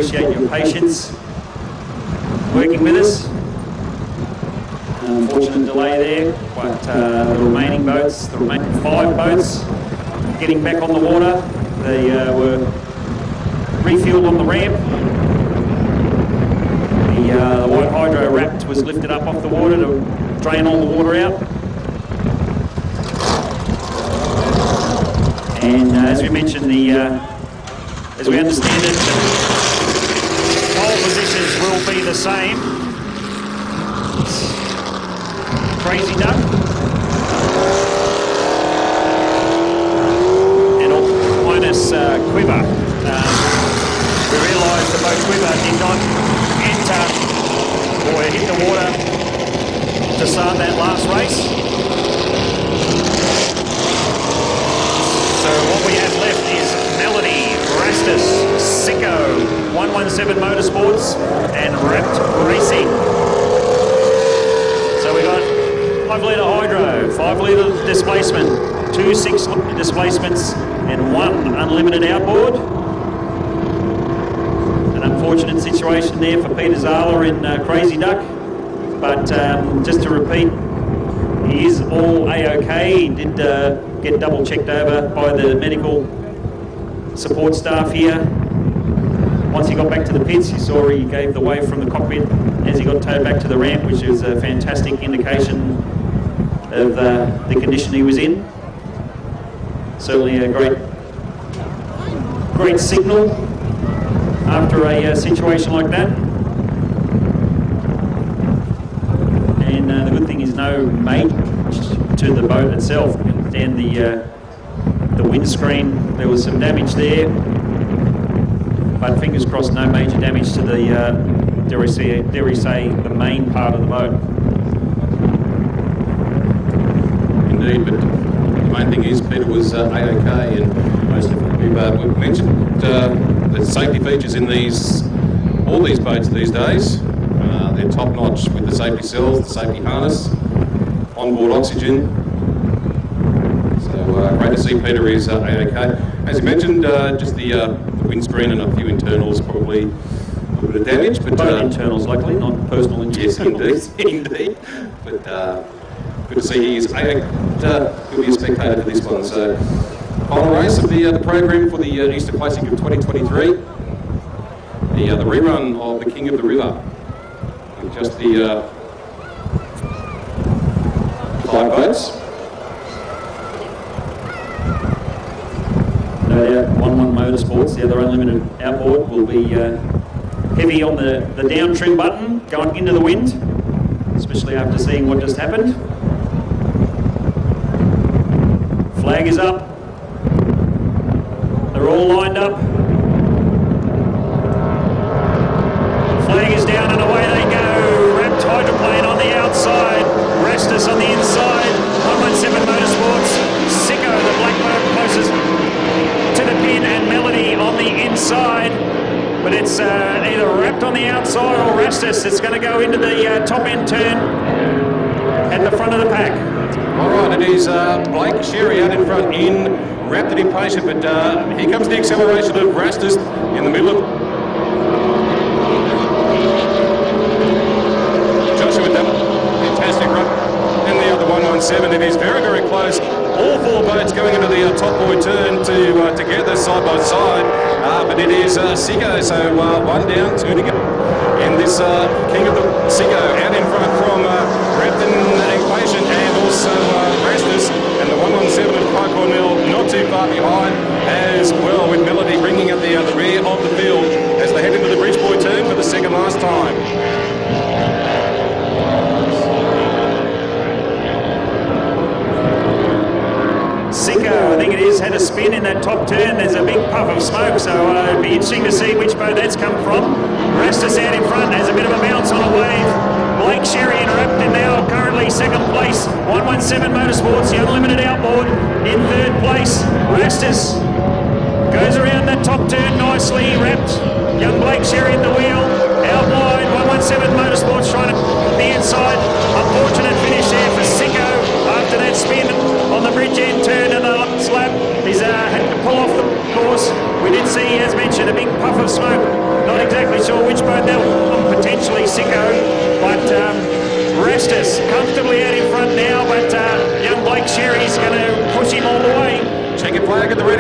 appreciate your patience working with us. Unfortunate delay there, but the remaining boats, the remaining 5 boats, getting back on the water. They were refueled on the ramp. The white hydro raft was lifted up off the water to drain all the water out. And as we mentioned, as we understand it, the pole positions will be the same. Crazy Duck. And minus Quiver. We realised the boat Quiver did not enter or hit the water to start that last race. So what we have left is Melody, Rastus, Sicko, 117 Motorsports and Wrapped Racing. So we got 5 litre hydro, 5 litre displacement, 2 6 litre displacements and 1 unlimited outboard. An unfortunate situation there for Peter Zala in Crazy Duck, but just to repeat, he is all A-OK. He did get double checked over by the medical support staff here. Once he got back to the pits, you saw he gave the wave from the cockpit as he got towed back to the ramp, which is a fantastic indication of the condition he was in. Certainly a great signal after a situation like that. And the good thing is no major to the boat itself. And the windscreen, there was some damage there, but fingers crossed no major damage to the dare we say the main part of the boat. Indeed, but the main thing is Peter was A-OK, and Most of it. we've mentioned the safety features in all these boats these days. They're top notch with the safety cells, the safety harness, onboard oxygen. So great to see Peter is A-OK. As you mentioned, just the windscreen and a few internals, probably a little bit of damage, but internals, luckily, not personal injuries. yes, indeed. But good to see he's he'll be a spectator to this one. So final race of the program for the Easter Classic of 2023. The rerun of the King of the River. With just the 5 boats. No doubt, 1-1 Motorsports, the other unlimited outboard, will be heavy on the down trim button going into the wind, especially after seeing what just happened. Flag is up. They're all lined up. Flag is down and away they go. Wrapped hydroplane on the outside. Rastus on the inside. 117 Motorsports. Sicko, the Blackbird, closest to the pin, and Melody on the inside. But it's either Wrapped on the outside or Rastus. It's going to go into the top end turn at the front of the pack. All right, it is Blake Sherry out in front in Wrapped and Impatient, but here comes the acceleration of Rastus in the middle of Joshua Dillon. Fantastic run. And the other 117. It is very, very close. All 4 boats going into the top buoy turn together side by side, but it is Sicko, so 1 down, 2 to go. And this King of the Sicko out in front from Wrapped and Impatient, and also Rastus, and the 117 of Pike Cornell not too far behind as well, with Melody bringing up the rear of the field as they head into the bridge buoy turn for the second last time. Sicko, I think it is, had a spin in that top turn. There's a big puff of smoke, so it'd be interesting to see which boat that's come from. Rastus out in front, has a bit of a bounce on a wave. Blake Sherry interrupted now, currently second place. 117 Motorsports, the unlimited outboard, in third place. Rastus goes around that top turn nicely, Wrapped. Young Blake Sherry at the wheel, out wide. 117 Motorsports trying to put the inside. Unfortunate finish there for Sicko after that spin on the bridge end turn and the last lap. He's had to pull off the course. We did see, as mentioned, a big puff of smoke. Not exactly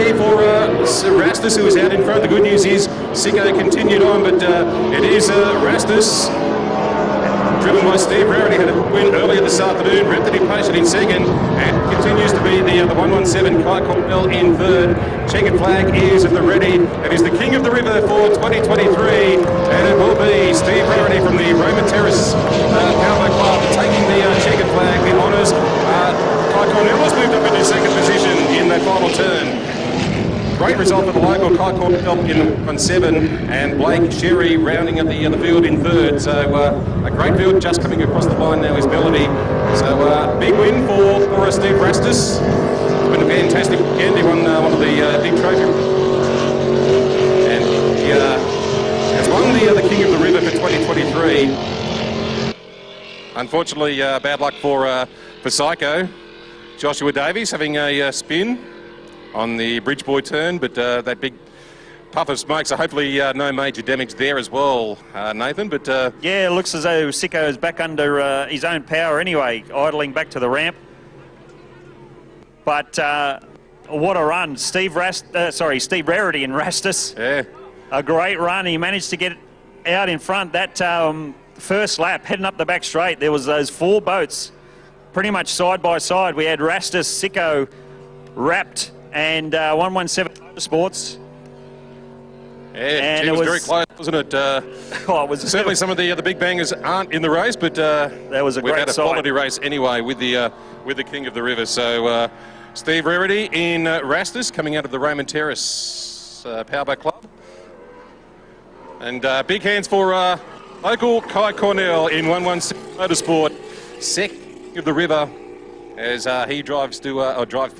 way for Rastus, who is out in front. The good news is Sicko continued on, but it is Rastus, driven by Steve Rarity, had a win earlier this afternoon. Reptity Patient in second, and continues to be the 117 Kai Cornell in third. Checkered flag is at the ready. It is the King of the River for 2023, and it will be Steve Rarity from the Roman Terrace Powerboat Club taking the checkered flag. The honours. Kai Cornell has moved up into second position in that final turn. Great result for the local Kai Cornell in the 1-7, and Blake Sherry rounding up the field in third. So a great field just coming across the line now is Melody. So big win for Steve Rastus. It's been a fantastic weekend. He won one of the big trophies. And he has won the King of the River for 2023. Unfortunately, bad luck for Psycho. Joshua Davies having a spin on the Bridgeboy turn, but that big puff of smoke, so hopefully no major damage there as well, Nathan. But yeah, it looks as though Sicko's back under his own power anyway, idling back to the ramp. But what a run. Steve Rarity and Rastus. Yeah. A great run. He managed to get out in front. That first lap, heading up the back straight, there was those four boats pretty much side by side. We had Rastus, Sicko, Wrapped, and 117 Motorsports. Yeah, and it was very close, wasn't it? Oh, it was certainly some of the big bangers aren't in the race, but that was we've had a sight. quality race anyway with the King of the River. So Steve Rarity in Rastus coming out of the Roman Terrace Powerboat Club, and big hands for local Kai Cornell in 117 Motorsport, second of the river, as he drives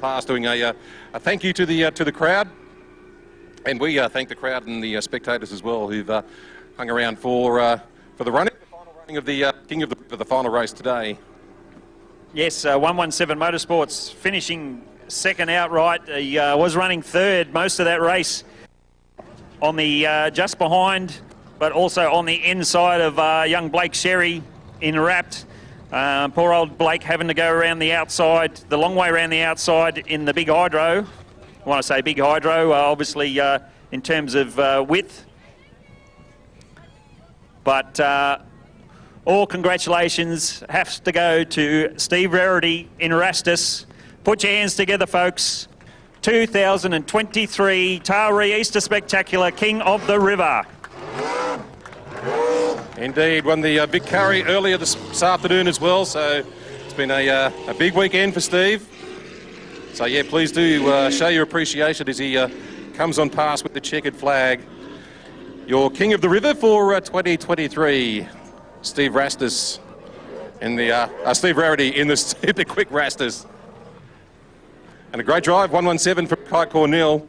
past, doing a thank you to the crowd, and we thank the crowd and the spectators as well who've hung around for the final running of the King of the River, the final race today. Yes, 117 Motorsports finishing second outright. He was running third most of that race, on the just behind, but also on the inside of young Blake Sherry in Wrapped. Poor old Blake having to go around the outside, the long way around the outside in the big hydro. I want to say big hydro, obviously in terms of width. But all congratulations have to go to Steve Rarity in Rastus. Put your hands together, folks. 2023 Taree Easter Spectacular King of the River. Indeed, won the big Curry earlier this afternoon as well, so it's been a big weekend for Steve. So yeah, please do show your appreciation as he comes on past with the checkered flag. Your King of the River for 2023, Steve Rastus, in the Steve Rarity in the super quick Rastus. And a great drive, 117 from Kai Cornell.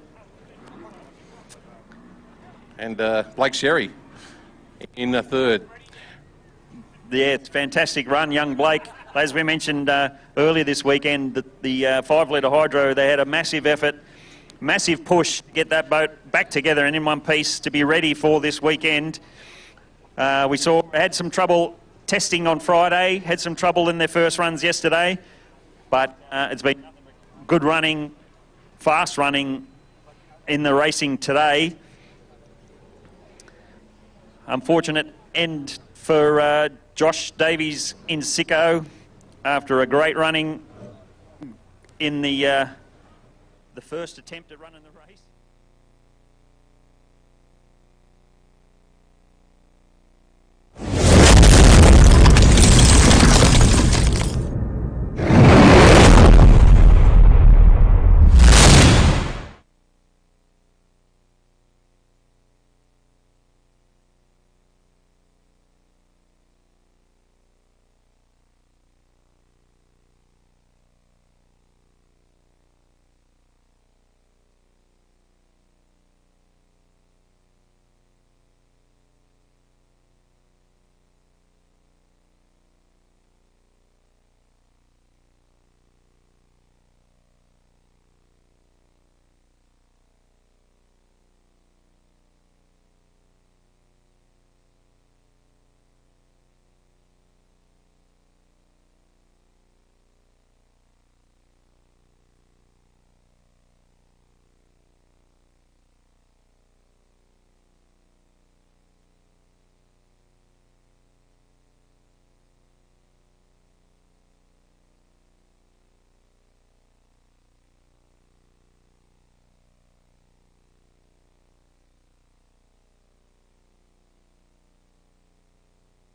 And Blake Sherry in the third. Yeah, it's a fantastic run, young Blake. As we mentioned earlier this weekend, the 5-litre hydro, they had a massive effort, massive push to get that boat back together and in one piece to be ready for this weekend. We had some trouble testing on Friday, had some trouble in their first runs yesterday, but it's been good running, fast running in the racing today. Unfortunate end for Josh Davies in Sicko after a great running in the first attempt at running the race.